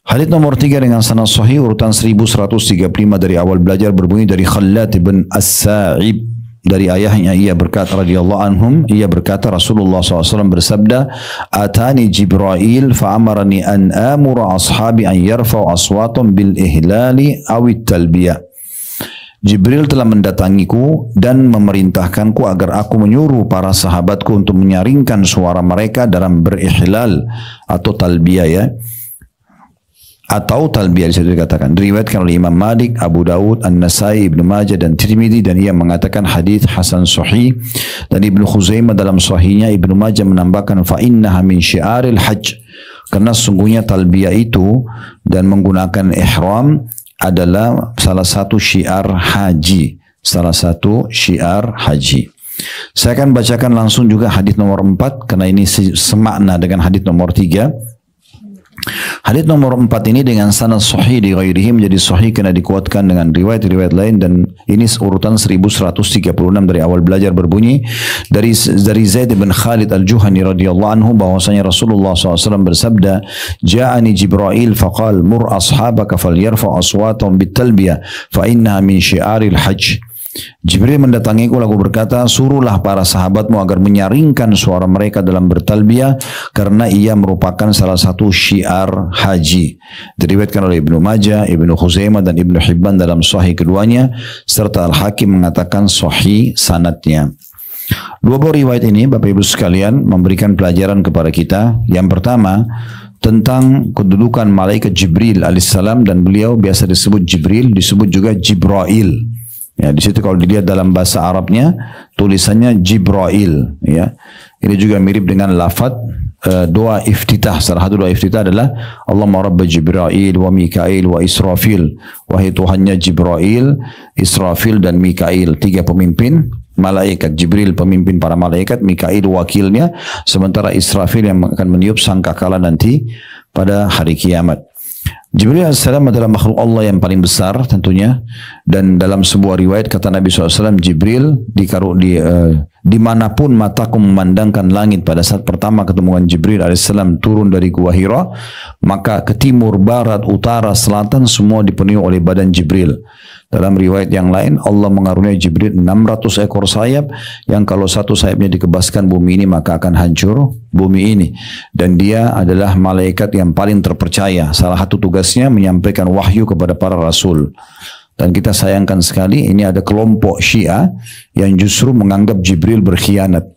Hadis nomor 3 dengan sanad sahih urutan 1135 dari awal belajar, berbunyi dari Khallat bin As-Sa'ib, dari ayahnya ia berkata radhiyallahu anhum, ia berkata Rasulullah SAW bersabda, atani Jibril fa'amarani an amura ashabi an yarfa'u aswatum bil ihlali awit talbiyah. Jibril telah mendatangiku dan memerintahkanku agar aku menyuruh para sahabatku untuk menyaringkan suara mereka dalam berihlal atau talbiyah ya. Atau talbiyah bisa dikatakan. Diriwayatkan oleh Imam Malik, Abu Dawud, An-Nasai, Ibnu Majah dan Tirmidzi, dan ia mengatakan hadis hasan sahih. Dan Ibnu Khuzaimah dalam sahihnya, Ibnu Majah menambahkan fa innaha min syiaril hajj. Karena sungguhnya talbiyah itu dan menggunakan ihram adalah salah satu syiar haji. Salah satu syiar haji. Saya akan bacakan langsung juga hadis nomor 4 karena ini semakna dengan hadis nomor 3. Hadis nomor 4 ini dengan sanad sahih di ghairihi menjadi sahih karena dikuatkan dengan riwayat-riwayat lain, dan ini urutan 1136 dari awal belajar berbunyi dari Zaid bin Khalid al-Juhani radhiyallahu anhu bahwasanya Rasulullah SAW bersabda, "Ja'ani Jibril faqal mur ashabaka falyarfa aswatahum bitalbiyah fa innaha min syiaril hajj." Jibril mendatangiku lalu berkata, suruhlah para sahabatmu agar menyaringkan suara mereka dalam bertalbiyah karena ia merupakan salah satu syiar haji. Diriwayatkan oleh Ibnu Majah, Ibnu Khuzaimah dan Ibnu Hibban dalam sahih keduanya, serta Al-Hakim mengatakan sahih sanadnya. Dua buah riwayat ini Bapak Ibu sekalian memberikan pelajaran kepada kita. Yang pertama, tentang kedudukan malaikat Jibril alaihissalam, dan beliau biasa disebut Jibril, disebut juga Jibrail. Ya, di situ kalau dilihat dalam bahasa Arabnya tulisannya Jibrail. Ya, ini juga mirip dengan lafaz doa iftitah. Salah satu doa iftitah adalah Allahumma rabba Jibrail wa Mikail wa Israfil. Wahai Tuhannya Jibrail, Israfil dan Mikail, tiga pemimpin malaikat. Jibril pemimpin para malaikat, Mikail wakilnya, sementara Israfil yang akan meniup sangkakala nanti pada hari kiamat. Jibril AS adalah makhluk Allah yang paling besar tentunya, dan dalam sebuah riwayat kata Nabi SAW, Jibril dimanapun mataku memandangkan langit pada saat pertama ketemuan Jibril AS turun dari Gua Hira, maka ke timur, barat, utara, selatan semua dipenuhi oleh badan Jibril. Dalam riwayat yang lain, Allah mengaruniai Jibril 600 ekor sayap, yang kalau satu sayapnya dikebaskan bumi ini maka akan hancur bumi ini. Dan dia adalah malaikat yang paling terpercaya. Salah satu tugasnya menyampaikan wahyu kepada para rasul. Dan kita sayangkan sekali ini ada kelompok Syiah yang justru menganggap Jibril berkhianat.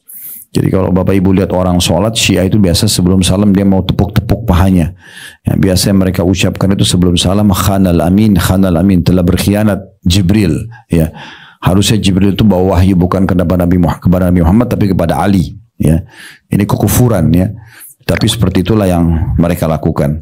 Jadi kalau Bapak Ibu lihat orang sholat, Syiah itu biasa sebelum salam dia mau tepuk-tepuk pahanya. Yang biasa mereka ucapkan itu sebelum salam, khanal amin, telah berkhianat Jibril. Ya, harusnya Jibril itu bawa wahyu bukan kepada Nabi Muhammad tapi kepada Ali. Ya, ini kekufuran ya. Tapi seperti itulah yang mereka lakukan.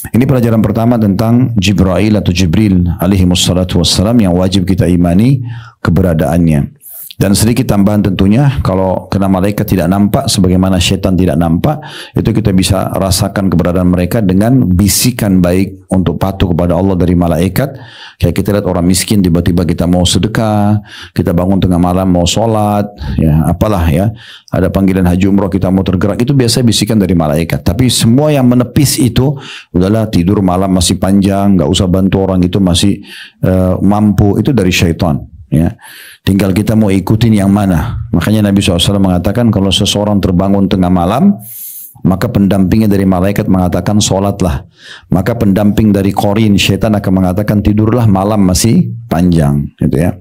Ini pelajaran pertama tentang Jibril atau Jibril alaihi wassalatu wassalam yang wajib kita imani keberadaannya. Dan sedikit tambahan tentunya, kalau kena malaikat tidak nampak, sebagaimana syaitan tidak nampak, itu kita bisa rasakan keberadaan mereka dengan bisikan baik untuk patuh kepada Allah dari malaikat. Kayak kita lihat orang miskin, tiba-tiba kita mau sedekah, kita bangun tengah malam mau sholat, ya apalah ya, ada panggilan haji umroh kita mau tergerak, itu biasa bisikan dari malaikat. Tapi semua yang menepis itu, udahlah tidur malam masih panjang, nggak usah bantu orang itu masih mampu, itu dari syaitan. Ya, tinggal kita mau ikutin yang mana. Makanya Nabi SAW mengatakan kalau seseorang terbangun tengah malam, maka pendampingnya dari malaikat mengatakan sholatlah. Maka pendamping dari korin syaitan akan mengatakan tidurlah, malam masih panjang. Gitu ya.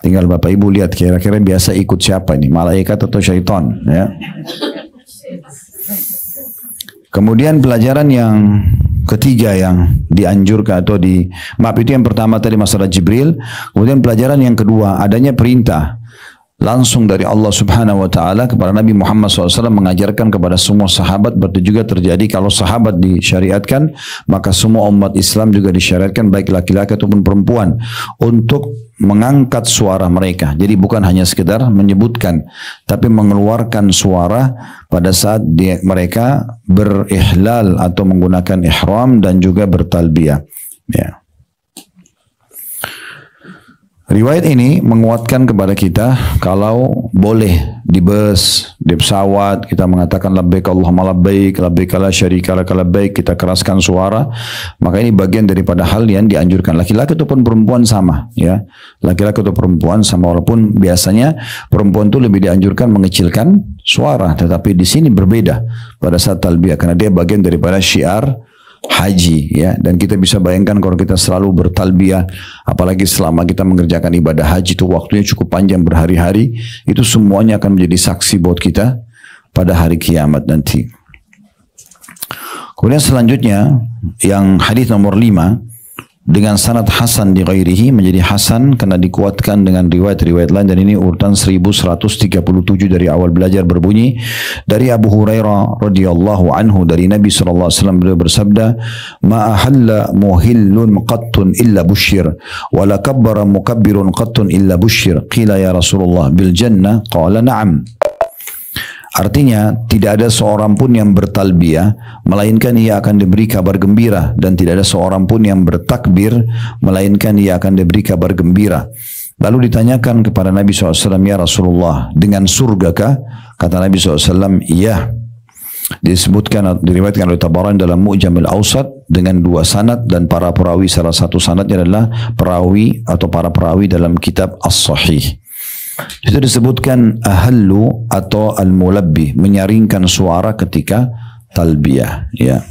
Tinggal Bapak Ibu lihat kira-kira biasa ikut siapa ini, malaikat atau syaitan. Ya. Kemudian pelajaran yang ketiga yang dianjurkan atau itu yang pertama tadi masalah Jibril. Kemudian pelajaran yang kedua, adanya perintah langsung dari Allah Subhanahu wa taala kepada Nabi Muhammad SAW mengajarkan kepada semua sahabat. Berarti juga terjadi kalau sahabat disyariatkan, maka semua umat Islam juga disyariatkan, baik laki-laki ataupun perempuan, untuk mengangkat suara mereka. Jadi bukan hanya sekedar menyebutkan, tapi mengeluarkan suara pada saat mereka berihlal atau menggunakan ihram dan juga bertalbiyah. Ya. Riwayat ini menguatkan kepada kita kalau boleh di bus, di pesawat kita mengatakan labbaik Allahumma labbaik, labbaik la syarika lak labbaik, kita keraskan suara, maka ini bagian daripada hal yang dianjurkan. Laki-laki ataupun perempuan sama, ya. Laki-laki atau perempuan sama, walaupun biasanya perempuan itu lebih dianjurkan mengecilkan suara, tetapi di sini berbeda pada saat talbiyah karena dia bagian daripada syiar haji ya, dan kita bisa bayangkan kalau kita selalu bertalbiyah, apalagi selama kita mengerjakan ibadah haji itu waktunya cukup panjang berhari-hari, itu semuanya akan menjadi saksi buat kita pada hari kiamat nanti. Kemudian selanjutnya yang hadis nomor 5 dengan sanad hasan di ghairihi, menjadi hasan karena dikuatkan dengan riwayat-riwayat lain, dan ini urutan 1137 dari awal belajar berbunyi dari Abu Hurairah radhiyallahu anhu dari Nabi sallallahu alaihi wasallam, beliau bersabda, ma ahalla muhillun qattun illa busyir wa la kabbara mukabbirun qattun illa busyir, qila ya Rasulullah bil jannah, qala na'am. Artinya tidak ada seorang pun yang bertalbiyah melainkan ia akan diberi kabar gembira, dan tidak ada seorang pun yang bertakbir melainkan ia akan diberi kabar gembira. Lalu ditanyakan kepada Nabi SAW, ya Rasulullah, dengan surga kah? Kata Nabi SAW, iya. Disebutkan, diriwayatkan oleh Tabarani dalam Mu'jamil Awsat dengan 2 sanad, dan para perawi, salah satu sanadnya adalah perawi atau para perawi dalam kitab As-Sahih. Itu disebutkan ahallu atau al-mulabbi, menyaringkan suara ketika talbiyah ya.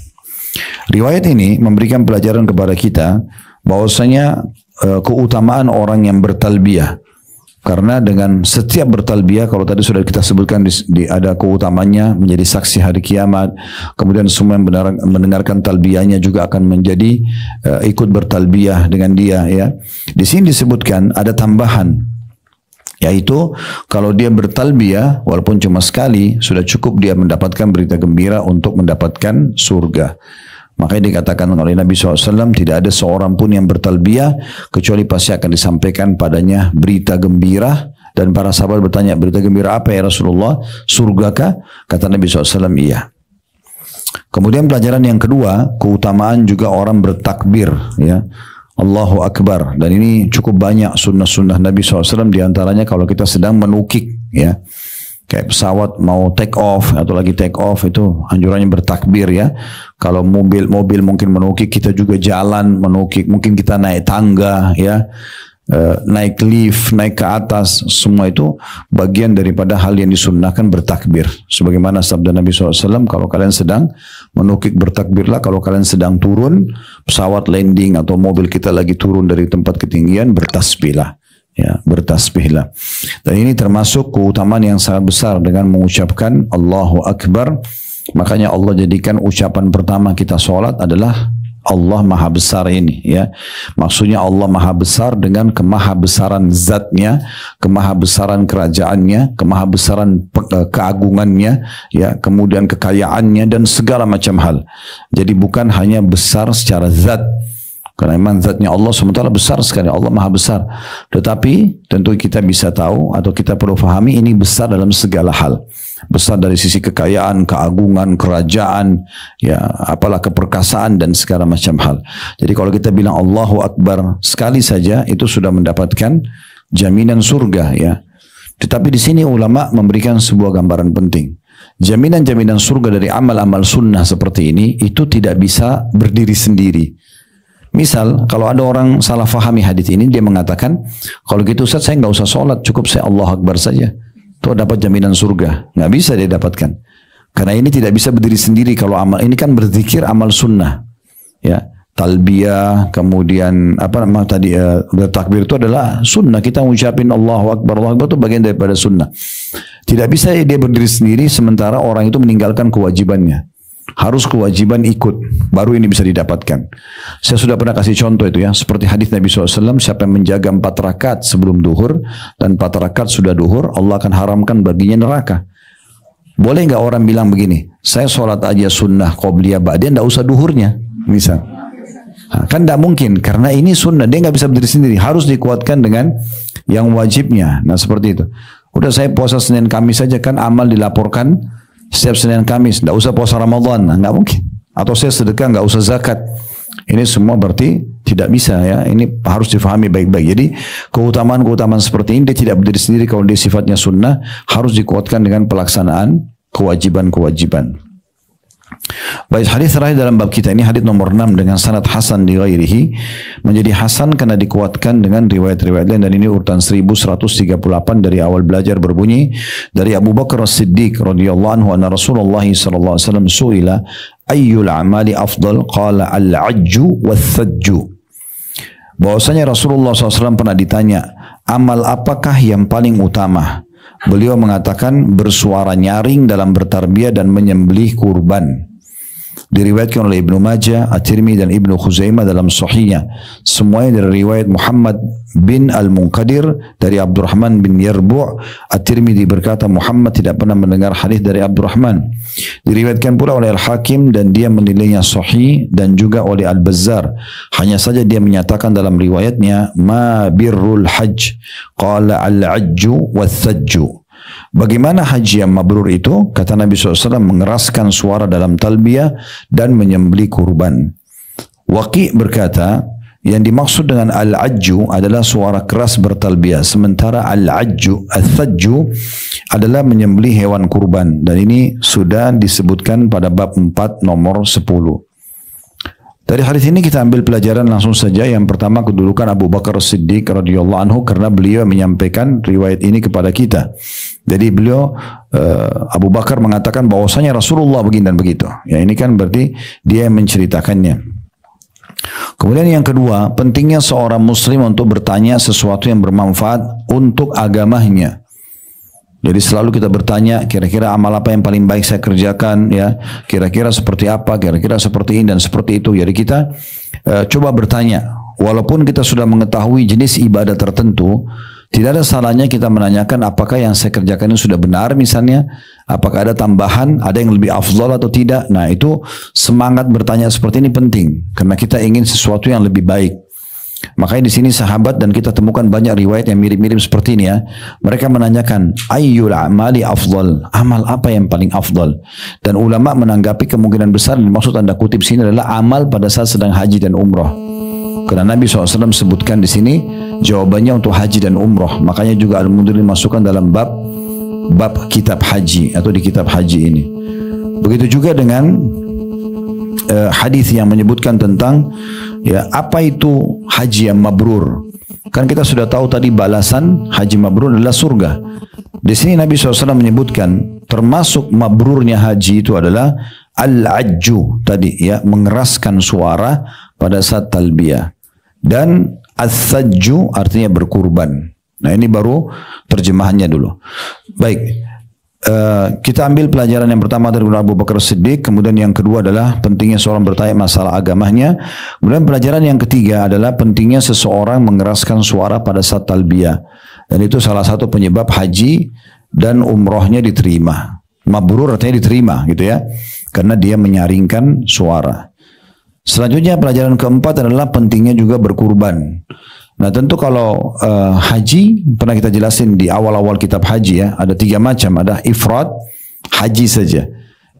Riwayat ini memberikan pelajaran kepada kita bahwasanya keutamaan orang yang bertalbiyah, karena dengan setiap bertalbiyah, kalau tadi sudah kita sebutkan ada keutamanya menjadi saksi hari kiamat, kemudian semua yang mendengarkan talbiyahnya juga akan menjadi ikut bertalbiyah dengan dia ya. Di sini disebutkan ada tambahan, yaitu kalau dia bertalbiyah walaupun cuma sekali, sudah cukup dia mendapatkan berita gembira untuk mendapatkan surga. Makanya dikatakan oleh Nabi SAW, tidak ada seorang pun yang bertalbiyah kecuali pasti akan disampaikan padanya berita gembira. Dan para sahabat bertanya, berita gembira apa ya Rasulullah? Surgakah? Kata Nabi SAW, iya. Kemudian pelajaran yang kedua, keutamaan juga orang bertakbir ya, Allahu Akbar. Dan ini cukup banyak sunnah-sunnah Nabi SAW, diantaranya kalau kita sedang menukik ya, kayak pesawat mau take off atau lagi take off, itu anjurannya bertakbir ya. Kalau mobil mungkin menukik, kita juga jalan menukik, mungkin kita naik tangga ya, naik lift, naik ke atas, semua itu bagian daripada hal yang disunnahkan bertakbir. Sebagaimana sabda Nabi SAW, kalau kalian sedang menukik bertakbirlah, kalau kalian sedang turun, pesawat landing atau mobil kita lagi turun dari tempat ketinggian, bertasbihlah. Ya, bertasbihlah. Dan ini termasuk keutamaan yang sangat besar dengan mengucapkan Allahu Akbar. Makanya Allah jadikan ucapan pertama kita sholat adalah Allah Maha Besar ini ya. Maksudnya Allah Maha Besar dengan kemahabesaran zatnya, kemahabesaran kerajaannya, kemahabesaran keagungannya ya, kemudian kekayaannya dan segala macam hal. Jadi bukan hanya besar secara zat, karena memang zatnya Allah SWT besar sekali, Allah Maha Besar. Tetapi tentu kita bisa tahu atau kita perlu fahami, ini besar dalam segala hal. Besar dari sisi kekayaan, keagungan, kerajaan, ya, apalah keperkasaan dan segala macam hal. Jadi kalau kita bilang Allahu Akbar sekali saja, itu sudah mendapatkan jaminan surga ya. Tetapi di sini ulama memberikan sebuah gambaran penting. Jaminan-jaminan surga dari amal-amal sunnah seperti ini, itu tidak bisa berdiri sendiri. Misal, kalau ada orang salah fahami hadis ini, dia mengatakan, kalau gitu Ustaz, saya nggak usah sholat, cukup saya Allah Akbar saja. Itu dapat jaminan surga. Nggak bisa dia dapatkan. Karena ini tidak bisa berdiri sendiri. Kalau amal ini kan berzikir amal sunnah. Ya, talbiyah, kemudian apa nama tadi bertakbir itu adalah sunnah. Kita mengucapin Allahu Akbar itu bagian daripada sunnah. Tidak bisa dia berdiri sendiri sementara orang itu meninggalkan kewajibannya. Harus kewajiban ikut, baru ini bisa didapatkan. Saya sudah pernah kasih contoh itu ya, seperti hadis Nabi SAW, siapa yang menjaga 4 rakaat sebelum duhur dan 4 rakaat sudah duhur, Allah akan haramkan baginya neraka. Boleh nggak orang bilang begini, saya sholat aja sunnah qobliyah ba'diyah, nggak usah duhurnya, misal. Nah, kan tidak mungkin, karena ini sunnah, dia nggak bisa berdiri sendiri, harus dikuatkan dengan yang wajibnya. Nah seperti itu. Udah saya puasa Senin Kamis saja, kan amal dilaporkan setiap Senin Kamis, tidak usah puasa Ramadan, nah, nggak mungkin. Atau saya sedekah, nggak usah zakat. Ini semua berarti tidak bisa ya. Ini harus difahami baik-baik. Jadi keutamaan-keutamaan seperti ini dia tidak berdiri sendiri kalau dia sifatnya sunnah, harus dikuatkan dengan pelaksanaan kewajiban-kewajiban. Baik, hadis terakhir dalam bab kita ini, hadis nomor 6 dengan sanad hasan di ghairihi, menjadi hasan karena dikuatkan dengan riwayat-riwayat lain, dan ini urutan 1138 dari awal belajar berbunyi dari Abu Bakar As-Siddiq radhiyallahu anhu anna Rasulullah sallallahu alaihi wasallam suila ayyul amali afdal? Qala al-ajju wath-thajju. Bahwasanya Rasulullah SAW pernah ditanya, amal apakah yang paling utama? Beliau mengatakan bersuara nyaring dalam bertarbiyah dan menyembelih kurban. Diriwayatkan oleh Ibnu Majah, At-Tirmidzi dan Ibnu Khuzaimah dalam sahihnya. Semuanya dari riwayat Muhammad bin Al-Munkadir dari Abdurrahman bin Yarbu'. At-Tirmidzi berkata Muhammad tidak pernah mendengar hadis dari Abdurrahman. Diriwayatkan pula oleh Al-Hakim dan dia menilainya sahih, dan juga oleh Al-Bazzar. Hanya saja dia menyatakan dalam riwayatnya ma birrul hajj qala al-ajju wath-thajju. Bagaimana haji yang mabrur itu? Kata Nabi SAW, mengeraskan suara dalam talbiyah dan menyembelih kurban. Waqi' berkata, yang dimaksud dengan al-ajju adalah suara keras bertalbiyah, sementara al-ajju, al-thajju adalah menyembelih hewan kurban, dan ini sudah disebutkan pada bab 4 nomor 10. Dari hadis ini kita ambil pelajaran langsung saja. Yang pertama, kedudukan Abu Bakar As-Siddiq radhiyallahu anhu, karena beliau menyampaikan riwayat ini kepada kita. Jadi beliau Abu Bakar mengatakan bahwasanya Rasulullah begini dan begitu. Ya, ini kan berarti dia yang menceritakannya. Kemudian yang kedua, pentingnya seorang muslim untuk bertanya sesuatu yang bermanfaat untuk agamanya. Jadi selalu kita bertanya, kira-kira amal apa yang paling baik saya kerjakan, ya, kira-kira seperti apa, kira-kira seperti ini dan seperti itu. Jadi kita coba bertanya, walaupun kita sudah mengetahui jenis ibadah tertentu, tidak ada salahnya kita menanyakan apakah yang saya kerjakan ini sudah benar misalnya, apakah ada tambahan, ada yang lebih afdal atau tidak. Nah, itu semangat bertanya seperti ini penting, karena kita ingin sesuatu yang lebih baik. Makanya di sini sahabat, dan kita temukan banyak riwayat yang mirip-mirip seperti ini ya. Mereka menanyakan ayyul amali afdal, amal apa yang paling afdal? Dan ulama menanggapi kemungkinan besar maksud tanda kutip sini adalah amal pada saat sedang haji dan umrah. Karena Nabi SAW sebutkan di sini jawabannya untuk haji dan umrah. Makanya juga Al-Mundhir dimasukkan dalam bab kitab haji atau di kitab haji ini. Begitu juga dengan hadis yang menyebutkan tentang ya apa itu haji yang mabrur. Kan kita sudah tahu tadi balasan haji mabrur adalah surga. Di sini Nabi SAW menyebutkan termasuk mabrurnya haji itu adalah al-ajju tadi, ya, mengeraskan suara pada saat talbiyah, dan al-thajju artinya berkurban. Nah, ini baru terjemahannya dulu. Baik. Kita ambil pelajaran yang pertama dari Abu Bakar Siddiq, kemudian yang kedua adalah pentingnya seorang bertanya masalah agamanya, kemudian pelajaran yang ketiga adalah pentingnya seseorang mengeraskan suara pada saat talbiyah, dan itu salah satu penyebab haji dan umrohnya diterima. Mabrur artinya diterima gitu ya, karena dia menyaringkan suara. Selanjutnya pelajaran keempat adalah pentingnya juga berkurban. Nah, tentu kalau haji pernah kita jelasin di awal-awal kitab haji ya, ada 3 macam, ada ifrad, haji saja.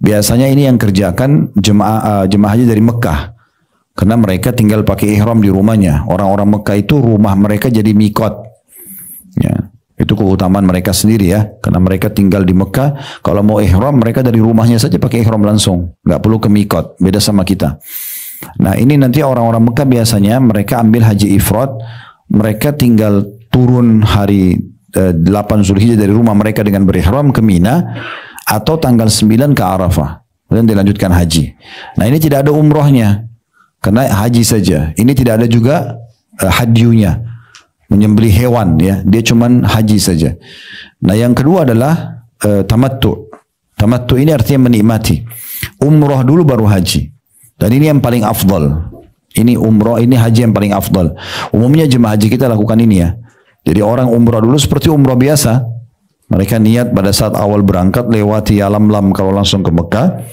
Biasanya ini yang kerjakan jemaah haji dari Mekah, karena mereka tinggal pakai ihram di rumahnya. Orang-orang Mekah itu rumah mereka jadi mikot. Ya, itu keutamaan mereka sendiri ya, karena mereka tinggal di Mekah. Kalau mau ihram mereka dari rumahnya saja pakai ihram langsung, nggak perlu ke mikot. Beda sama kita. Nah, ini nanti orang-orang Mekah biasanya mereka ambil haji ifrad. Mereka tinggal turun hari 8 Zulhijjah dari rumah mereka dengan berihram ke Mina, atau tanggal 9 ke Arafah, dan dilanjutkan haji. Nah, ini tidak ada umrohnya, karena haji saja. Ini tidak ada juga hadyunya, menyembelih hewan ya, dia cuman haji saja. Nah, yang kedua adalah tamattu. Tamattu ini artinya menikmati. Umroh dulu baru haji. Dan ini yang paling afdal. Ini umroh, ini haji yang paling afdal. Umumnya jemaah haji kita lakukan ini ya. Jadi orang umroh dulu seperti umroh biasa. Mereka niat pada saat awal berangkat lewati Yalamlam kalau langsung ke Mekah.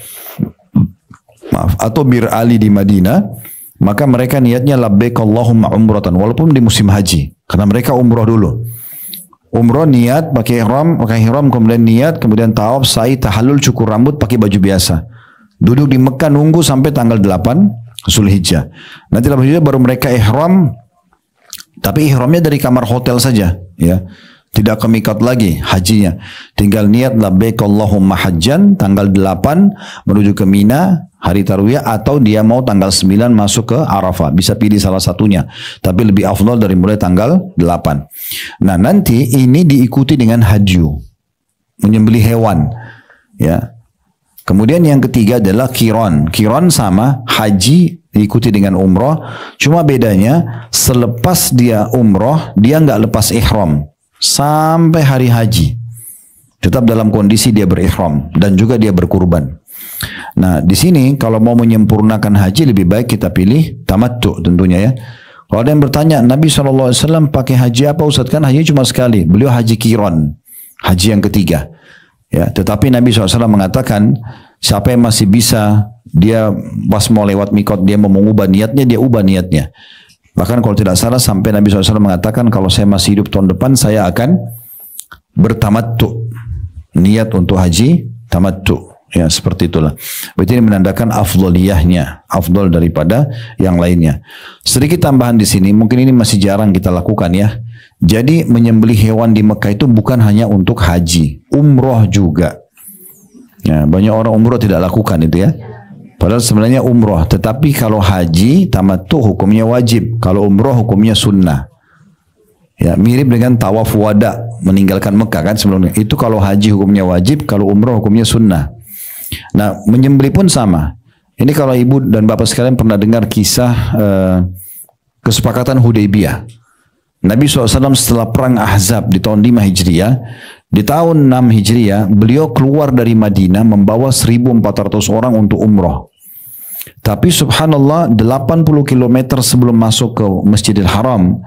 Atau Bir Ali di Madinah. Maka mereka niatnya labbaik Allahumma umratan. Walaupun di musim haji. Karena mereka umroh dulu. Umroh niat pakai ihram, kemudian niat, kemudian tawaf, sa'i, tahallul, cukur rambut, pakai baju biasa. Duduk di Mekah nunggu sampai tanggal 8 Zulhijjah. Nanti baru mereka ihram, tapi ihramnya dari kamar hotel saja, ya. Tidak ke miqat lagi hajinya. Tinggal niat labbaik Allahumma hajjan tanggal 8 menuju ke Mina hari tarwiyah, atau dia mau tanggal 9 masuk ke Arafah. Bisa pilih salah satunya, tapi lebih afdal dari mulai tanggal 8. Nah, nanti ini diikuti dengan hadyu, menyembelih hewan, ya. Kemudian yang ketiga adalah qiran. Qiran sama haji diikuti dengan umroh. Cuma bedanya selepas dia umroh, dia nggak lepas ihram sampai hari haji. Tetap dalam kondisi dia berihram dan juga dia berkurban. Nah, di sini kalau mau menyempurnakan haji lebih baik kita pilih tamattu tentunya ya. Kalau ada yang bertanya, Nabi SAW pakai haji apa Ustaz? Kan haji cuma sekali. Beliau haji qiran, haji yang ketiga. Ya, tetapi Nabi SAW mengatakan siapa yang masih bisa, dia pas mau lewat mikot dia mau mengubah niatnya, dia ubah niatnya. Bahkan kalau tidak salah sampai Nabi SAW mengatakan kalau saya masih hidup tahun depan saya akan bertamattu, niat untuk haji tamattu. Ya seperti itulah. Berarti ini menandakan afdoliyahnya, afdol daripada yang lainnya. Sedikit tambahan di sini, mungkin ini masih jarang kita lakukan ya. Jadi menyembelih hewan di Mekah itu bukan hanya untuk haji, umroh juga. Ya, banyak orang umroh tidak lakukan itu ya. Padahal sebenarnya umroh. Tetapi kalau haji, tamattu hukumnya wajib. Kalau umroh hukumnya sunnah. Ya, mirip dengan tawaf wada, meninggalkan Mekah kan sebelumnya. Itu kalau haji hukumnya wajib, kalau umroh hukumnya sunnah. Nah, menyembelih pun sama. Ini kalau ibu dan bapak sekalian pernah dengar kisah kesepakatan Hudaybiyah. Nabi SAW setelah perang Ahzab di tahun 5 Hijriah, di tahun 6 Hijriah, beliau keluar dari Madinah membawa 1.400 orang untuk umroh. Tapi subhanallah 80 km sebelum masuk ke Masjidil Haram,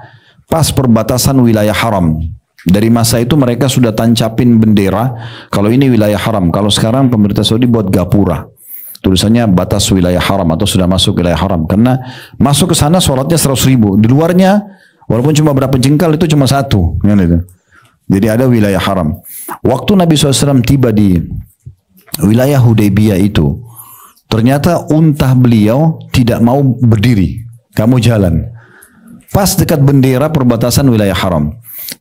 pas perbatasan wilayah haram. Dari masa itu mereka sudah tancapin bendera, kalau ini wilayah haram. Kalau sekarang pemerintah Saudi buat gapura. Tulisannya batas wilayah haram atau sudah masuk wilayah haram. Karena masuk ke sana sholatnya 100.000. Di luarnya walaupun cuma berapa jengkal itu cuma satu. Jadi ada wilayah haram. Waktu Nabi SAW tiba di wilayah Hudaybiyah itu, ternyata unta beliau tidak mau berdiri. Kamu jalan. Pas dekat bendera perbatasan wilayah haram.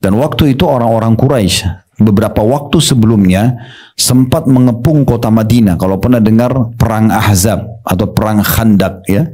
Dan waktu itu orang-orang Quraisy beberapa waktu sebelumnya sempat mengepung kota Madinah. Kalau pernah dengar perang Ahzab atau perang Khandaq ya.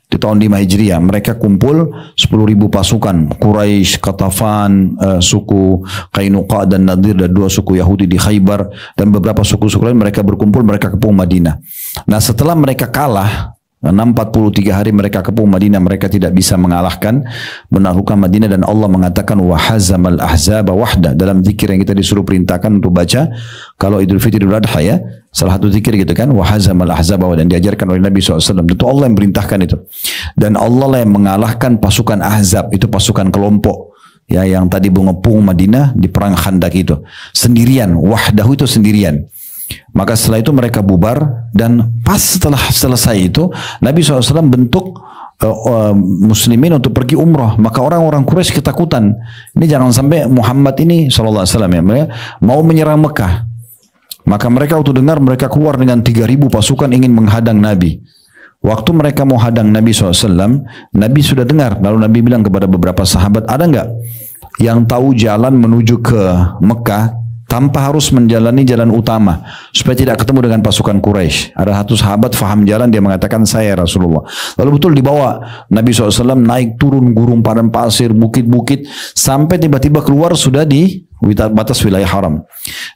Di tahun 5 Hijriah mereka kumpul 10.000 pasukan Quraisy, Qatafan, suku Qainuqa dan Nadir dan 2 suku Yahudi di Khaybar dan beberapa suku-suku lain mereka berkumpul, mereka kepung Madinah. Nah, setelah mereka kalah 43 hari mereka kepung Madinah, mereka tidak bisa mengalahkan, menaklukkan Madinah, dan Allah mengatakan wa hazamal ahzaba wahda dalam zikir yang kita disuruh perintahkan untuk baca kalau Idul Fitri Idul Adha ya, salah satu zikir gitu kan, wa hazamal ahzaba, dan diajarkan oleh Nabi SAW. Itu Allah yang perintahkan itu, dan Allah lah yang mengalahkan pasukan Ahzab, itu pasukan kelompok ya yang tadi mengepung Madinah di perang Khandaq itu sendirian, wahdahu itu sendirian. Maka setelah itu mereka bubar, dan pas setelah selesai itu Nabi SAW bentuk muslimin untuk pergi umrah. Maka orang-orang Quraisy ketakutan, ini jangan sampai Muhammad ini SAW ya, mau menyerang Mekah. Maka mereka waktu dengar, mereka keluar dengan 3.000 pasukan ingin menghadang Nabi. Waktu mereka mau hadang Nabi SAW, Nabi sudah dengar. Lalu Nabi bilang kepada beberapa sahabat, ada nggak yang tahu jalan menuju ke Mekah tanpa harus menjalani jalan utama supaya tidak ketemu dengan pasukan Quraisy? Ada satu sahabat faham jalan, dia mengatakan saya Rasulullah. Lalu betul dibawa Nabi SAW naik turun gurun padang pasir, bukit-bukit, sampai tiba-tiba keluar sudah di batas wilayah haram.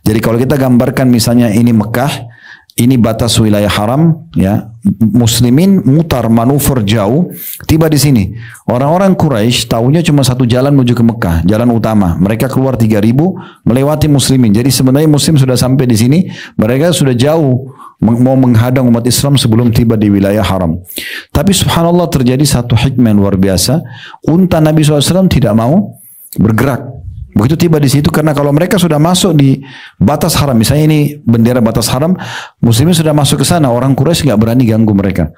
Jadi kalau kita gambarkan misalnya ini Mekah, ini batas wilayah haram ya, muslimin mutar manuver jauh, tiba di sini. Orang-orang Quraisy tahunya cuma satu jalan menuju ke Mekah, jalan utama. Mereka keluar 3.000 melewati muslimin. Jadi sebenarnya muslim sudah sampai di sini, mereka sudah jauh mau menghadang umat Islam sebelum tiba di wilayah haram. Tapi subhanallah terjadi satu hikmah yang luar biasa. Unta Nabi SAW tidak mau bergerak. Begitu tiba di situ, karena kalau mereka sudah masuk di batas haram, misalnya ini bendera batas haram, muslimin sudah masuk ke sana, orang Quraisy nggak berani ganggu mereka.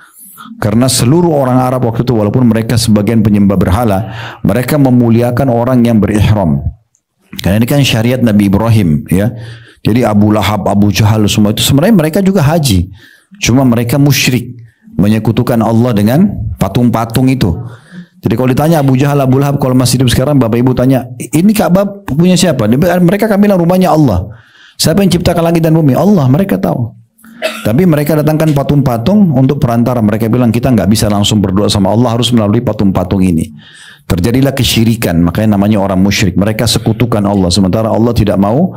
Karena seluruh orang Arab waktu itu, walaupun mereka sebagian penyembah berhala, mereka memuliakan orang yang berihram. Karena ini kan syariat Nabi Ibrahim ya. Jadi Abu Lahab, Abu Jahal semua itu sebenarnya mereka juga haji. Cuma mereka musyrik, menyekutukan Allah dengan patung-patung itu. Jadi kalau ditanya Abu Jahal, Abu Lahab kalau masih hidup sekarang, bapak ibu tanya, ini Ka'bah punya siapa? Mereka akan bilang rumahnya Allah. Siapa yang ciptakan langit dan bumi? Allah, mereka tahu. Tapi mereka datangkan patung-patung untuk perantara. Mereka bilang kita nggak bisa langsung berdoa sama Allah, harus melalui patung-patung ini. Terjadilah kesyirikan, makanya namanya orang musyrik. Mereka sekutukan Allah, sementara Allah tidak mau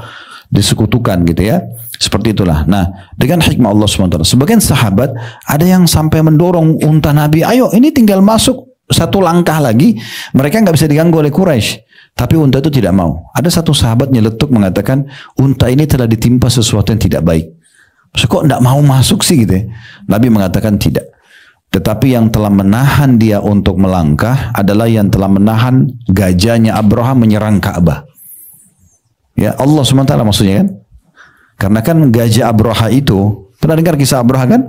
disekutukan gitu ya. Seperti itulah. Nah, dengan hikmah Allah SWT. Sebagian sahabat ada yang sampai mendorong unta Nabi, ayo ini tinggal masuk satu langkah lagi, mereka nggak bisa diganggu oleh Quraisy. Tapi unta itu tidak mau. Ada satu sahabat nyeletuk mengatakan, unta ini telah ditimpa sesuatu yang tidak baik. Maksudnya kok nggak mau masuk sih gitu ya? Nabi mengatakan tidak. Tetapi yang telah menahan dia untuk melangkah adalah yang telah menahan gajahnya Abraha menyerang Ka'bah. Ya Allah SWT maksudnya kan? Karena kan gajah Abraha itu, pernah dengar kisah Abraha kan?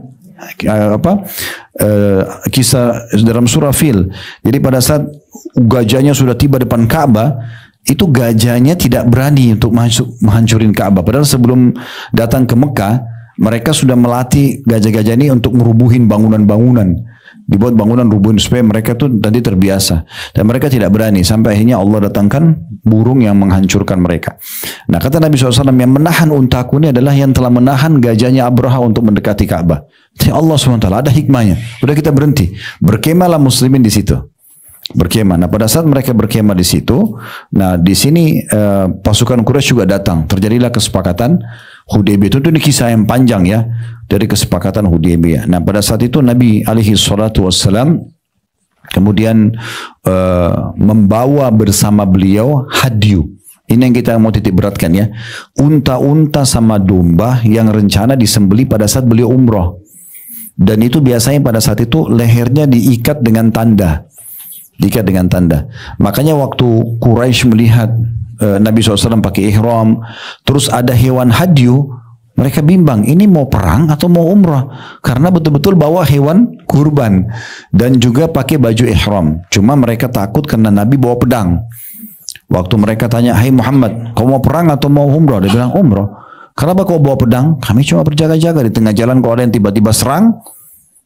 Kisah dalam surah Fil. Jadi pada saat gajahnya sudah tiba depan Ka'bah, itu gajahnya tidak berani untuk masuk menghancurin Ka'bah. Padahal sebelum datang ke Mekah, mereka sudah melatih gajah-gajah ini untuk merubuhin bangunan-bangunan. Dibuat bangunan rubuhin supaya mereka tuh tadi terbiasa. Dan mereka tidak berani. Sampai akhirnya Allah datangkan burung yang menghancurkan mereka. Nah kata Nabi SAW, yang menahan untaku ini adalah yang telah menahan gajahnya Abraha untuk mendekati Ka'bah. Ya Allah SWT ada hikmahnya. Udah kita berhenti. Berkemahlah muslimin di situ. Berkemah. Nah pada saat mereka berkemah di situ, nah di sini pasukan Quraisy juga datang. Terjadilah kesepakatan Hudaybiyah. Itu kisah yang panjang ya dari kesepakatan Hudaybiyah. Nah pada saat itu Nabi alaihi salatu wassalam kemudian membawa bersama beliau hadyu. Ini yang kita mau titik beratkan ya. Unta-unta sama domba yang rencana disembeli pada saat beliau umroh. Dan itu biasanya pada saat itu lehernya diikat dengan tanda. Diikat dengan tanda. Makanya waktu Quraisy melihat Nabi SAW pakai ihram, terus ada hewan hadyu, mereka bimbang, ini mau perang atau mau umrah? Karena betul-betul bawa hewan kurban dan juga pakai baju ihram. Cuma mereka takut karena Nabi bawa pedang. Waktu mereka tanya, hai Muhammad, kau mau perang atau mau umrah? Dia bilang umrah. Kenapa kau bawa pedang? Kami cuma berjaga-jaga di tengah jalan kalau ada yang tiba-tiba serang.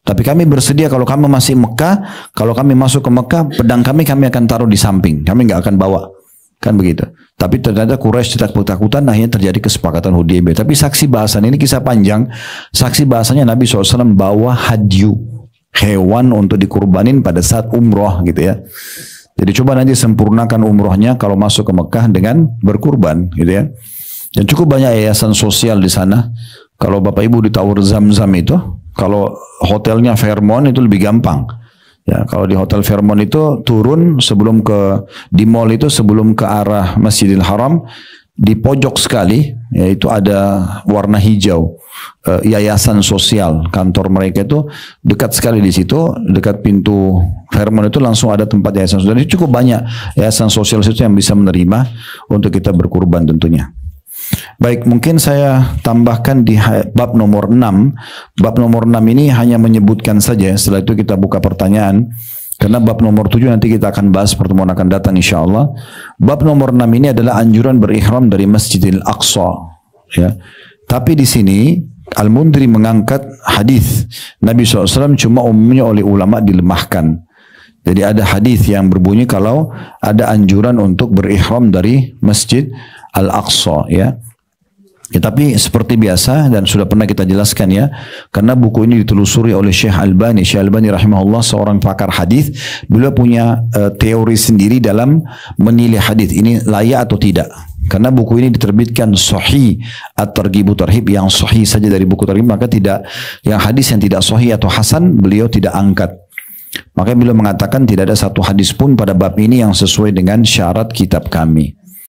Tapi kami bersedia kalau kami masih Mekah, kalau kami masuk ke Mekah, pedang kami akan taruh di samping. Kami nggak akan bawa. Kan begitu. Tapi ternyata Quraisy takut-takutan, akhirnya terjadi kesepakatan Hudaybiyah. Tapi saksi bahasan ini kisah panjang. Saksi bahasanya Nabi SAW bawa hadyu, hewan untuk dikurbanin pada saat umroh gitu ya. Jadi coba nanti sempurnakan umrohnya kalau masuk ke Mekah dengan berkurban gitu ya. Dan cukup banyak yayasan sosial di sana. Kalau Bapak Ibu di Tower Zam-Zam itu, kalau hotelnya Fairmont itu lebih gampang. Ya, kalau di Hotel Fairmont itu turun sebelum di mall itu sebelum ke arah Masjidil Haram, di pojok sekali, yaitu ada warna hijau, yayasan sosial. Kantor mereka itu dekat sekali di situ, dekat pintu Fairmont itu langsung ada tempat yayasan sosial. Jadi cukup banyak yayasan sosial situ yang bisa menerima untuk kita berkurban tentunya. Baik, mungkin saya tambahkan di bab nomor 6. Bab nomor 6 ini hanya menyebutkan saja, setelah itu kita buka pertanyaan. Karena bab nomor 7 nanti kita akan bahas, pertemuan akan datang insya Allah. Bab nomor 6 ini adalah anjuran berihram dari Masjidil Aqsa. Ya. Tapi di sini Al-Mundhiri mengangkat hadis Nabi SAW cuma umumnya oleh ulama dilemahkan. Jadi ada hadis yang berbunyi kalau ada anjuran untuk berihram dari Masjid Al-Aqsa ya. Tapi seperti biasa dan sudah pernah kita jelaskan ya, karena buku ini ditelusuri oleh Syekh Albani. Syekh Albani rahimahullah seorang pakar hadis, beliau punya teori sendiri dalam menilai hadis ini layak atau tidak. Karena buku ini diterbitkan Sahih At-Targhib Tarhib, yang sahih saja dari buku targhib, maka tidak yang hadis yang tidak sahih atau hasan beliau tidak angkat. Makanya beliau mengatakan tidak ada satu hadis pun pada bab ini yang sesuai dengan syarat kitab kami.